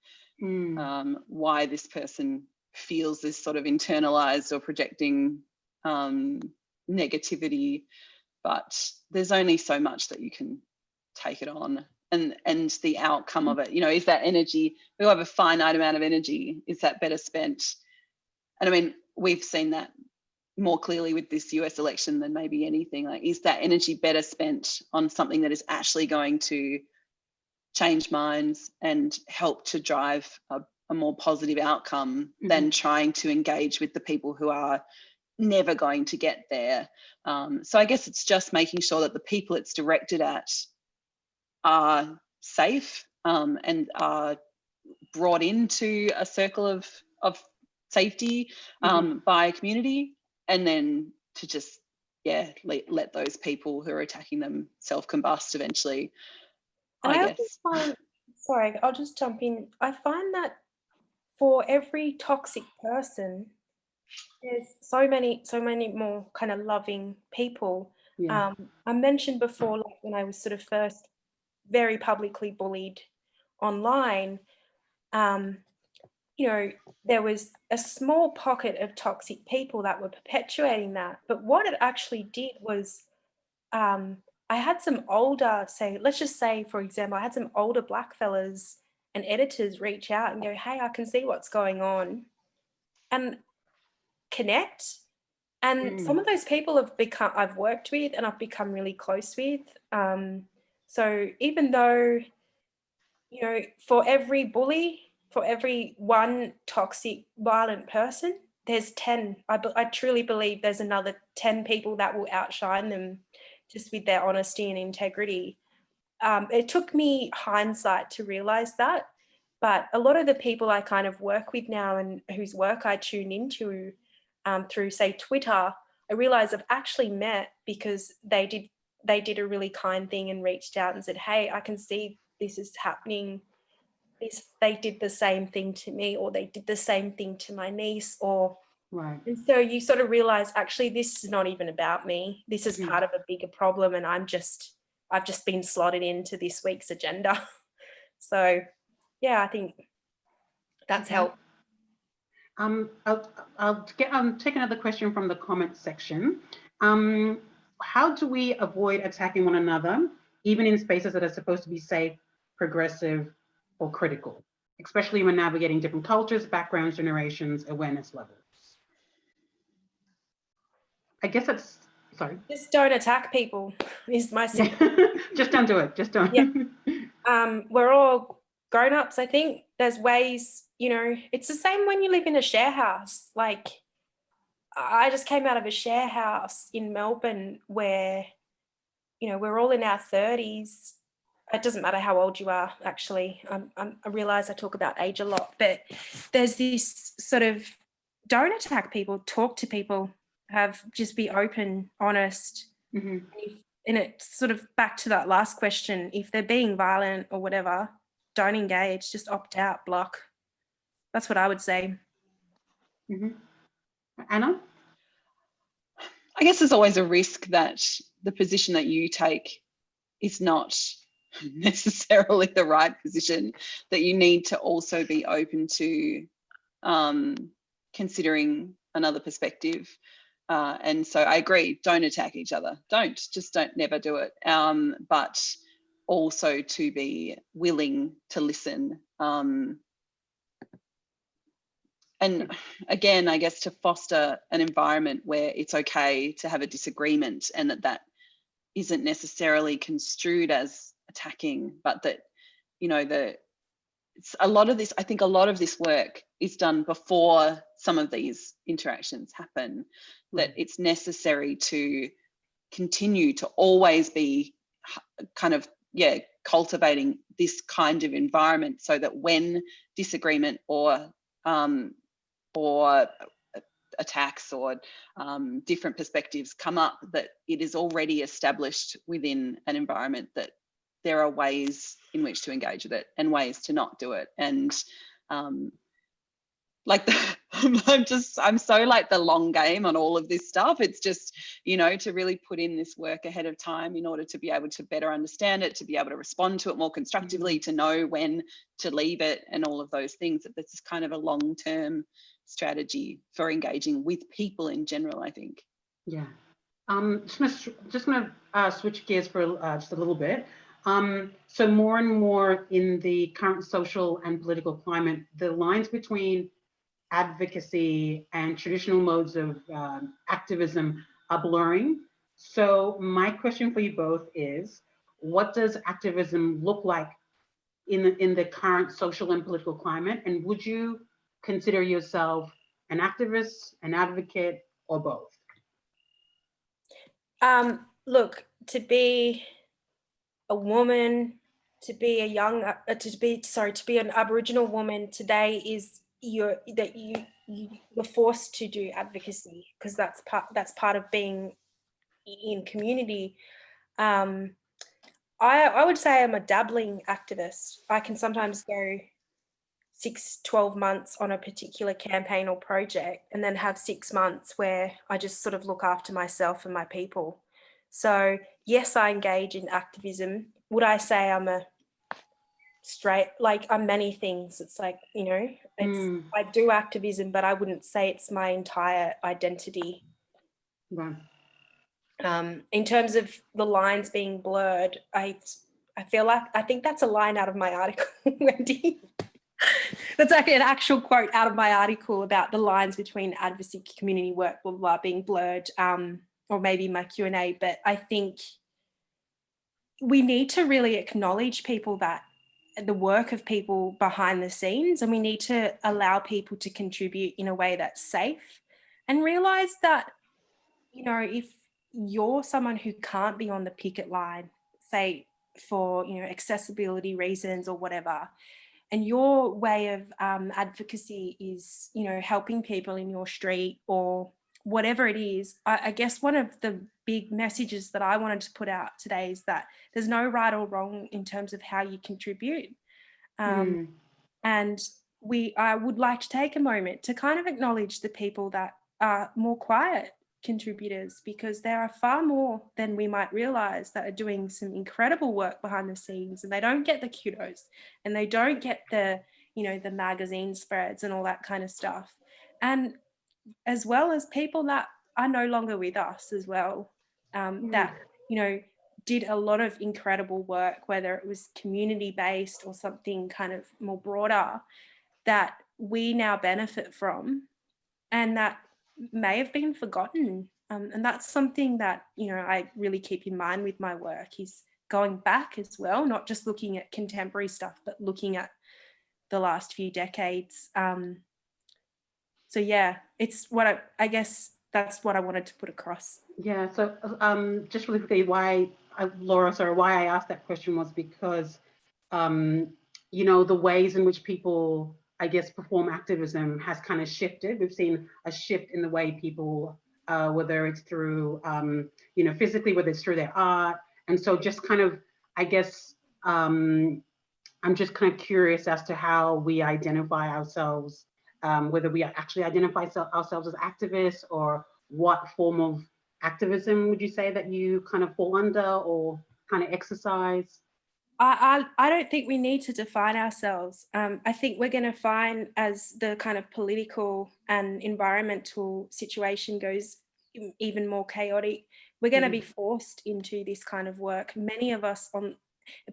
why this person feels this sort of internalized or projecting negativity. But there's only so much that you can take it on, and the outcome of it, you know, is that energy, we have a finite amount of energy, is that better spent? And I mean, we've seen that more clearly with this US election than maybe anything. Like, is that energy better spent on something that is actually going to change minds and help to drive a more positive outcome than trying to engage with the people who are never going to get there? So I guess it's just making sure that the people it's directed at are safe and are brought into a circle of safety by a community, and then to just let those people who are attacking them self-combust eventually. And I guess. Sorry, I'll just jump in. I find that for every toxic person, there's so many more kind of loving people. I mentioned before, like when I was sort of first very publicly bullied online, you know, there was a small pocket of toxic people that were perpetuating that. But what it actually did was, I had some older, let's just say, for example, I had some older black fellas and editors reach out and go, hey, I can see what's going on, and connect. And some of those people I've worked with and I've become really close with. So even though, you know, for every bully, for every one toxic, violent person, there's 10. I truly believe there's another 10 people that will outshine them just with their honesty and integrity. It took me hindsight to realize that, but a lot of the people I kind of work with now and whose work I tune into through, say, Twitter, I realize I've actually met because they did they did a really kind thing and reached out and said, hey, I can see this is happening. They did the same thing to me, or they did the same thing to my niece, or Right. and so you sort of realize, actually, this is not even about me. This is part of a bigger problem, and I've just been slotted into this week's agenda. So, yeah, I think that's helped. I'll take another question from the comments section. How do we avoid attacking one another, even in spaces that are supposed to be safe, progressive, or critical, especially when navigating different cultures, backgrounds, generations, awareness levels? I guess that's, sorry. Just don't attack people is my simple. Just don't do it. Just don't. Yeah. We're all grown-ups, I think. There's ways, you know, it's the same when you live in a share house. Like, I just came out of a share house in Melbourne where, you know, we're all in our 30s. It doesn't matter how old you are, actually. I realise I talk about age a lot, but there's this sort of, don't attack people, talk to people, just be open, honest. Mm-hmm. And it's sort of back to that last question. If they're being violent or whatever, don't engage, just opt out, block. That's what I would say. Mm-hmm. Anna? I guess there's always a risk that the position that you take is not necessarily the right position, that you need to also be open to considering another perspective. And so I agree, don't attack each other. Never do it. But also to be willing to listen. And again, I guess to foster an environment where it's okay to have a disagreement, and that isn't necessarily construed as attacking, but that, you know, a lot of this work is done before some of these interactions happen, that it's necessary to continue to always be kind of, cultivating this kind of environment, so that when disagreement or attacks or different perspectives come up, that it is already established within an environment that there are ways in which to engage with it and ways to not do it. And I'm so like the long game on all of this stuff. It's just, you know, to really put in this work ahead of time in order to be able to better understand it, to be able to respond to it more constructively, to know when to leave it, and all of those things. That this is kind of a long-term strategy for engaging with people in general, I think. Yeah. Just gonna switch gears for just a little bit. So more and more in the current social and political climate, the lines between advocacy and traditional modes of activism are blurring. So my question for you both is, what does activism look like in the current social and political climate? And would you consider yourself an activist, an advocate, or both? Look, to be a woman, to be an Aboriginal woman today is you're forced to do advocacy, because that's part of being in community. I would say I'm a dabbling activist. I can sometimes go 6-12 months on a particular campaign or project, and then have 6 months where I just sort of look after myself and my people. So yes, I engage in activism. Would I say I'm a straight, like I'm many things? It's like, you know, I do activism, but I wouldn't say it's my entire identity. Right. In terms of the lines being blurred, I think that's a line out of my article, Wendy. That's actually an actual quote out of my article about the lines between advocacy, community work, blah, blah, blah, being blurred, or maybe my Q&A. But I think we need to really acknowledge the work of people behind the scenes, and we need to allow people to contribute in a way that's safe, and realise that, you know, if you're someone who can't be on the picket line, say for, you know, accessibility reasons or whatever, and your way of advocacy is, you know, helping people in your street or whatever it is, I guess one of the big messages that I wanted to put out today is that there's no right or wrong in terms of how you contribute. And I would like to take a moment to kind of acknowledge the people that are more quiet contributors, because there are far more than we might realize that are doing some incredible work behind the scenes, and they don't get the kudos and they don't get the, you know, the magazine spreads and all that kind of stuff. And as well as people that are no longer with us as well, that, you know, did a lot of incredible work, whether it was community-based or something kind of more broader, that we now benefit from and that may have been forgotten. And that's something that, you know, I really keep in mind with my work, is going back as well, not just looking at contemporary stuff, but looking at the last few decades. So yeah, it's what I guess that's what I wanted to put across. Yeah, so just really quickly, why I asked that question was because, you know, the ways in which people, I guess, perform activism has kind of shifted. We've seen a shift in the way people, whether it's through, you know, physically, whether it's through their art. And so just kind of, I guess, I'm just kind of curious as to how we identify ourselves, whether we actually identify ourselves as activists, or what form of activism would you say that you kind of fall under or kind of exercise? I don't think we need to define ourselves. I think we're going to find, as the kind of political and environmental situation goes even more chaotic, we're going to be forced into this kind of work. Many of us,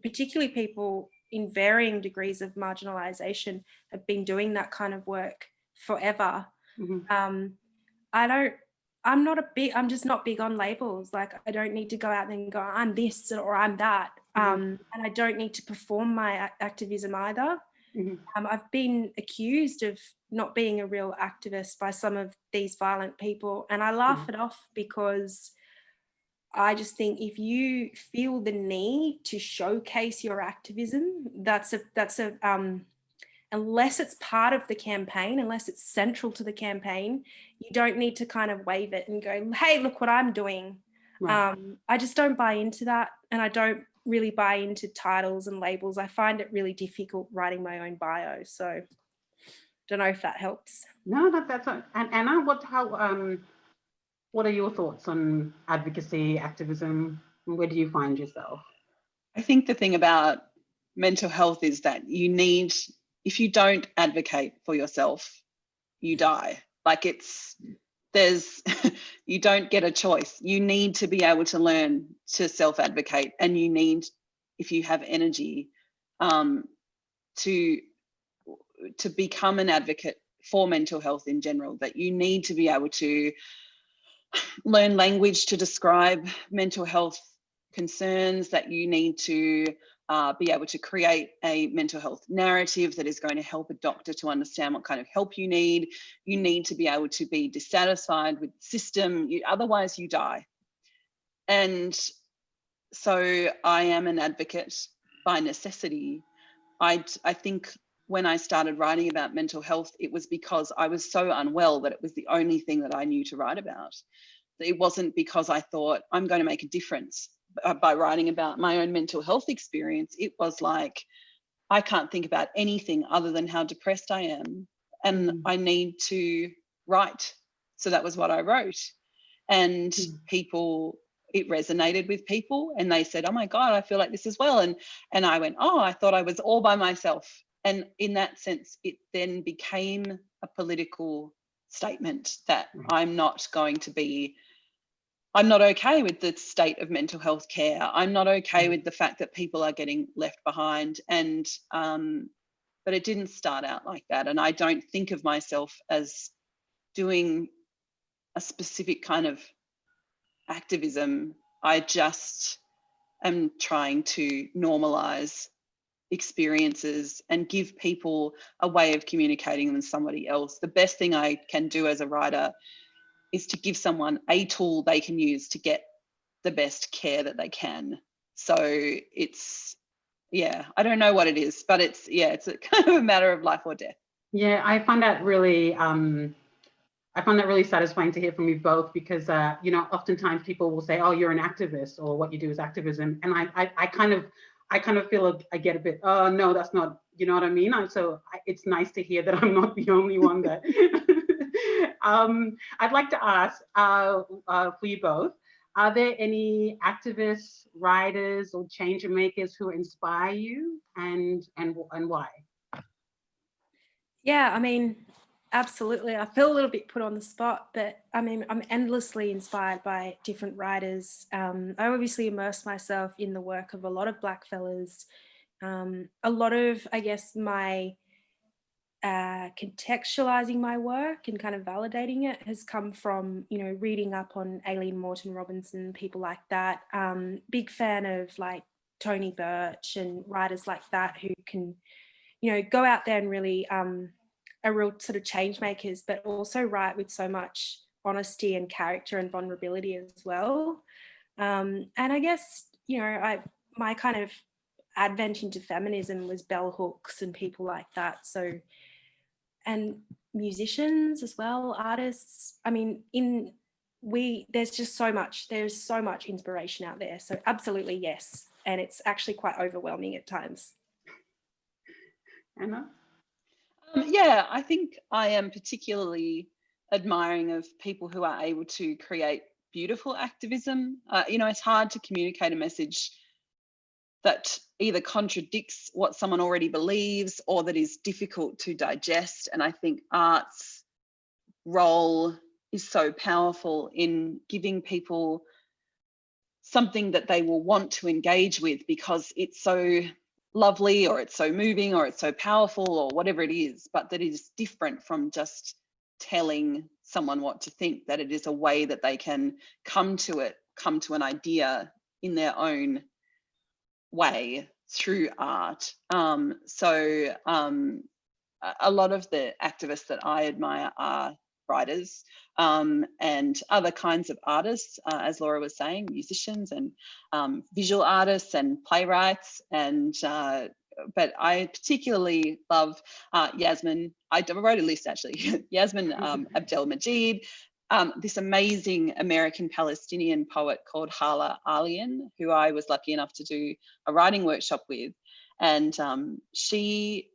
particularly people in varying degrees of marginalization, have been doing that kind of work forever. I'm just not big on labels. Like, I don't need to go out and go, I'm this or I'm that. And I don't need to perform my activism either. I've been accused of not being a real activist by some of these violent people, and I laugh it off, because I just think if you feel the need to showcase your activism, that's unless it's part of the campaign, unless it's central to the campaign, you don't need to kind of wave it and go, hey, look what I'm doing. I just don't buy into that. And I don't really buy into titles and labels. I find it really difficult writing my own bio. So don't know if that helps. No, that's and Anna, what are your thoughts on advocacy, activism? Where do you find yourself? I think the thing about mental health is that if you don't advocate for yourself, you die. Like, you don't get a choice. You need to be able to learn to self-advocate, and you need, if you have energy, to become an advocate for mental health in general, that you need to be able to learn language to describe mental health concerns, that you need to be able to create a mental health narrative that is going to help a doctor to understand what kind of help you need. You need to be able to be dissatisfied with the system, otherwise you die. And so I am an advocate by necessity. I think when I started writing about mental health, it was because I was so unwell that it was the only thing that I knew to write about. It wasn't because I thought I'm going to make a difference by writing about my own mental health experience. It was like, I can't think about anything other than how depressed I am, and I need to write. So that was what I wrote. And it resonated with people, and they said, oh my God, I feel like this as well. And I went, oh, I thought I was all by myself. And in that sense, it then became a political statement that I'm not okay with the state of mental health care. I'm not okay with the fact that people are getting left behind. And but it didn't start out like that. And I don't think of myself as doing a specific kind of activism. I just am trying to normalize experiences and give people a way of communicating with somebody else. The best thing I can do as a writer is to give someone a tool they can use to get the best care that they can. So it's, I don't know what it is, but it's a kind of a matter of life or death. Yeah, I find that really I find that really satisfying to hear from you both, because you know, oftentimes people will say, "Oh, you're an activist," or "What you do is activism," and I kind of feel I get a bit, "Oh no, that's not," you know what I mean? It's nice to hear that I'm not the only one that. I'd like to ask for you both: are there any activists, writers, or change makers who inspire you, and why? Yeah, I mean, absolutely. I feel a little bit put on the spot, but I mean, I'm endlessly inspired by different writers. I obviously immerse myself in the work of a lot of Black fellas. A lot of, I guess, my contextualizing my work and kind of validating it has come from, you know, reading up on Aileen Moreton Robinson, people like that. Big fan of like Tony Birch and writers like that who can, you know, go out there and really are real sort of change makers, but also write with so much honesty and character and vulnerability as well. And I guess, you know, my kind of advent into feminism was bell hooks and people like that. So, and musicians as well, artists. I mean, there's just so much, there's so much inspiration out there. So absolutely, yes. And it's actually quite overwhelming at times. Anna? Yeah, I think I am particularly admiring of people who are able to create beautiful activism. You know, it's hard to communicate a message that either contradicts what someone already believes or that is difficult to digest. And I think art's role is so powerful in giving people something that they will want to engage with because it's so lovely or it's so moving or it's so powerful or whatever it is, but that it is different from just telling someone what to think, that it is a way that they can come to an idea in their own way through art. So a lot of the activists that I admire are writers and other kinds of artists, as Laura was saying, musicians and visual artists and playwrights. And but I particularly love Yasmin. I wrote a list actually. Yasmin Abdel-Majid, this amazing American Palestinian poet called Hala Alian, who I was lucky enough to do a writing workshop with. And she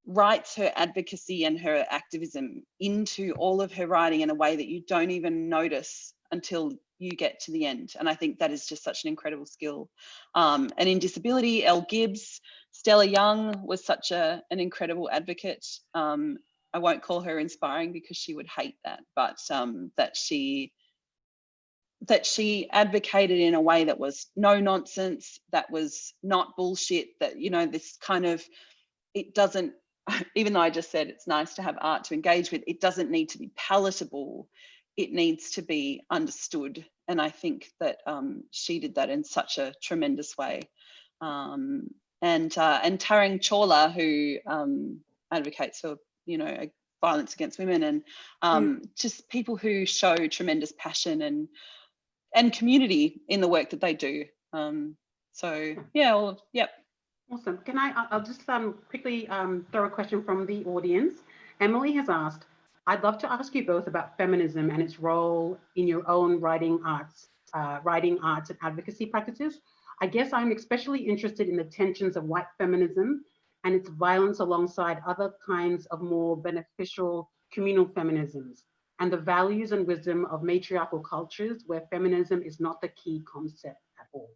writes her advocacy and her activism into all of her writing in a way that you don't even notice until you get to the end. And I think that is just such an incredible skill. And in disability, Elle Gibbs, Stella Young was such an incredible advocate. I won't call her inspiring because she would hate that, but that she advocated in a way that was no nonsense, that was not bullshit, that, you know, this kind of, it doesn't, even though I just said it's nice to have art to engage with, it doesn't need to be palatable. It needs to be understood. And I think that she did that in such a tremendous way. And Tarang Chawla, who advocates for, you know, violence against women, and just people who show tremendous passion and community in the work that they do. So yeah, well, yep. Awesome. Can I'll just quickly throw a question from the audience. Emily has asked, I'd love to ask you both about feminism and its role in your own writing arts and advocacy practices. I guess I'm especially interested in the tensions of white feminism and its violence alongside other kinds of more beneficial communal feminisms, and the values and wisdom of matriarchal cultures where feminism is not the key concept at all.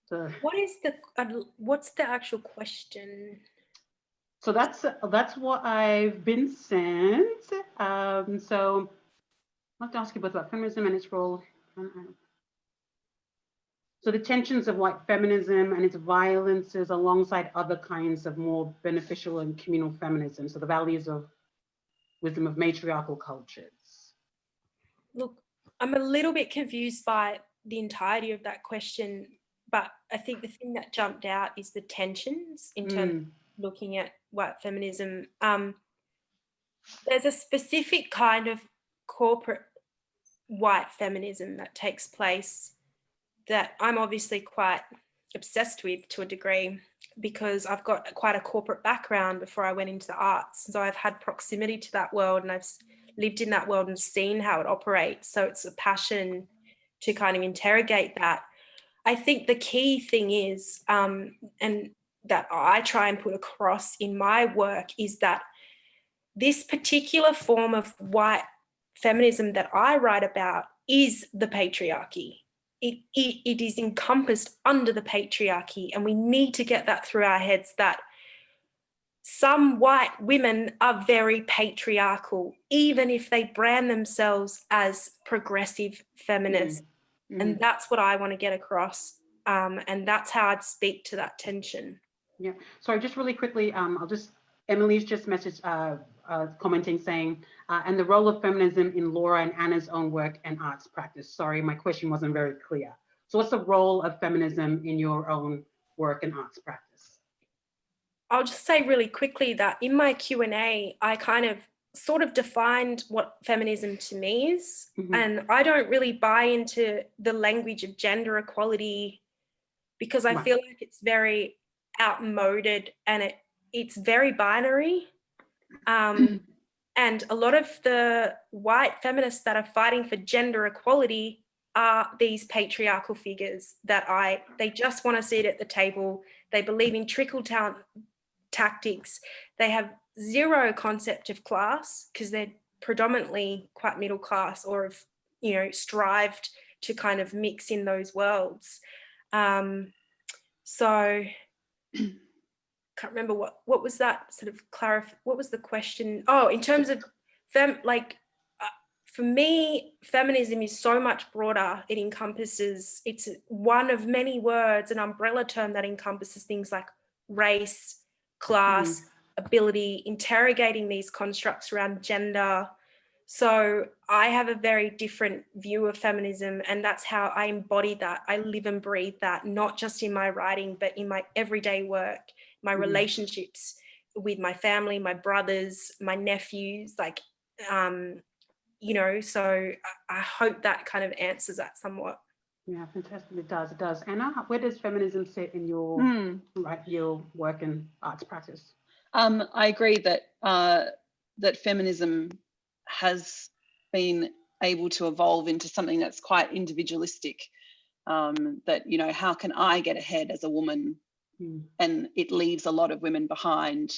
So, what's the actual question? So that's what I've been sent. So I'd like to ask you both about feminism and its role. So the tensions of white feminism and its violences alongside other kinds of more beneficial and communal feminism. So the values of wisdom of matriarchal cultures. Look, I'm a little bit confused by the entirety of that question, but I think the thing that jumped out is the tensions in terms of looking at white feminism. There's a specific kind of corporate white feminism that takes place that I'm obviously quite obsessed with to a degree, because I've got quite a corporate background before I went into the arts. So I've had proximity to that world, and I've lived in that world and seen how it operates. So it's a passion to kind of interrogate that. I think the key thing is, and that I try and put across in my work, is that this particular form of white feminism that I write about is the patriarchy. It is encompassed under the patriarchy, and we need to get that through our heads, that some white women are very patriarchal, even if they brand themselves as progressive feminists. And that's what I want to get across. And that's how I'd speak to that tension. Yeah. Sorry, just really quickly, Emily's just messaged, commenting saying, and the role of feminism in Laura and Anna's own work and arts practice. Sorry, my question wasn't very clear. So what's the role of feminism in your own work and arts practice? I'll just say really quickly that in my Q&A, I kind of sort of defined what feminism to me is. And I don't really buy into the language of gender equality, because I feel like it's very outmoded and it's very binary. And a lot of the white feminists that are fighting for gender equality are these patriarchal figures that they just want to sit at the table. They believe in trickle-down tactics. They have zero concept of class, because they're predominantly quite middle class, or have, you know, strived to kind of mix in those worlds. So can't remember what was that sort of what was the question? Oh, in terms of for me, feminism is so much broader. It encompasses, it's one of many words, an umbrella term that encompasses things like race, class, ability, interrogating these constructs around gender. So I have a very different view of feminism, and that's how I embody that. I live and breathe that, not just in my writing, but in my everyday work, my relationships with my family, my brothers, my nephews, you know, so I hope that kind of answers that somewhat. Yeah, fantastic. It does. Anna, where does feminism sit in your your work and arts practice? I agree that that feminism has been able to evolve into something that's quite individualistic. That, you know, how can I get ahead as a woman? And it leaves a lot of women behind,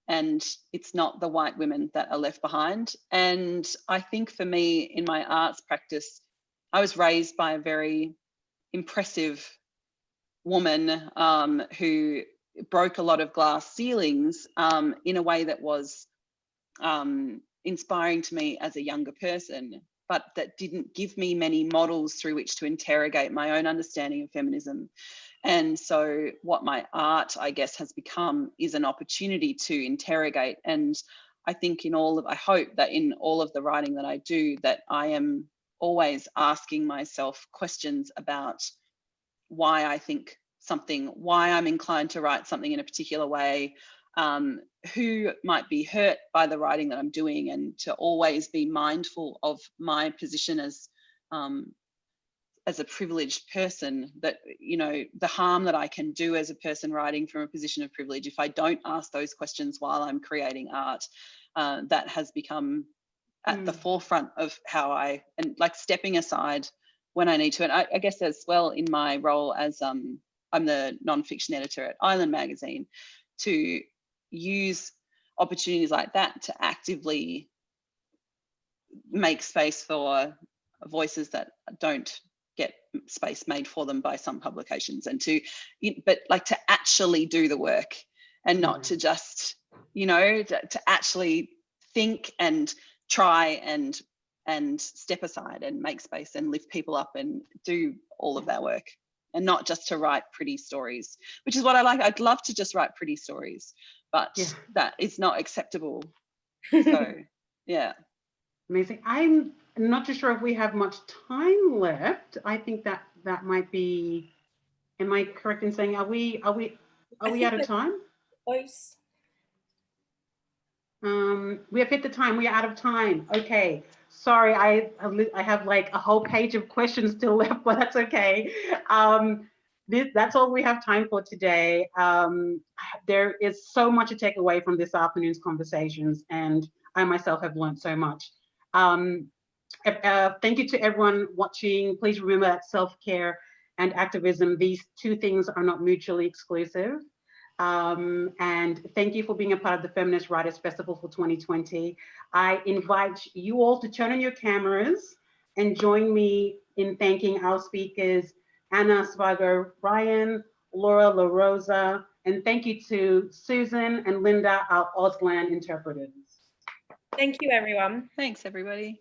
and it's not the white women that are left behind. And I think for me, in my arts practice, I was raised by a very impressive woman who broke a lot of glass ceilings in a way that was inspiring to me as a younger person, but that didn't give me many models through which to interrogate my own understanding of feminism. And so what my art, I guess, has become is an opportunity to interrogate. And I think I hope that in all of the writing that I do, that I am always asking myself questions about why I think something, why I'm inclined to write something in a particular way, who might be hurt by the writing that I'm doing, and to always be mindful of my position as a privileged person, that, you know, the harm that I can do as a person writing from a position of privilege if I don't ask those questions while I'm creating art. That has become at the forefront of how and like stepping aside when I need to. And I guess as well, in my role as I'm the nonfiction editor at Island Magazine, to use opportunities like that to actively make space for voices that don't get space made for them by some publications, and to actually do the work, and not to just, you know, to actually think and try and step aside and make space and lift people up and do all of that work, and not just to write pretty stories, which is what I like. I'd love to just write pretty stories, but that is not acceptable. So yeah. Amazing. I'm not too sure if we have much time left. I think that might be, am I correct in saying, are we out of time? Close. We have hit the time. We are out of time. Okay. Sorry, I have like a whole page of questions still left, but that's okay. That's all we have time for today. There is so much to take away from this afternoon's conversations, and I myself have learned so much. Thank you to everyone watching. Please remember that self-care and activism, these two things are not mutually exclusive. And thank you for being a part of the Feminist Writers Festival for 2020. I invite you all to turn on your cameras and join me in thanking our speakers, Anna Spargo-Ryan, Laura La Rosa, and thank you to Susan and Linda, our Auslan interpreters. Thank you, everyone. Thanks, everybody.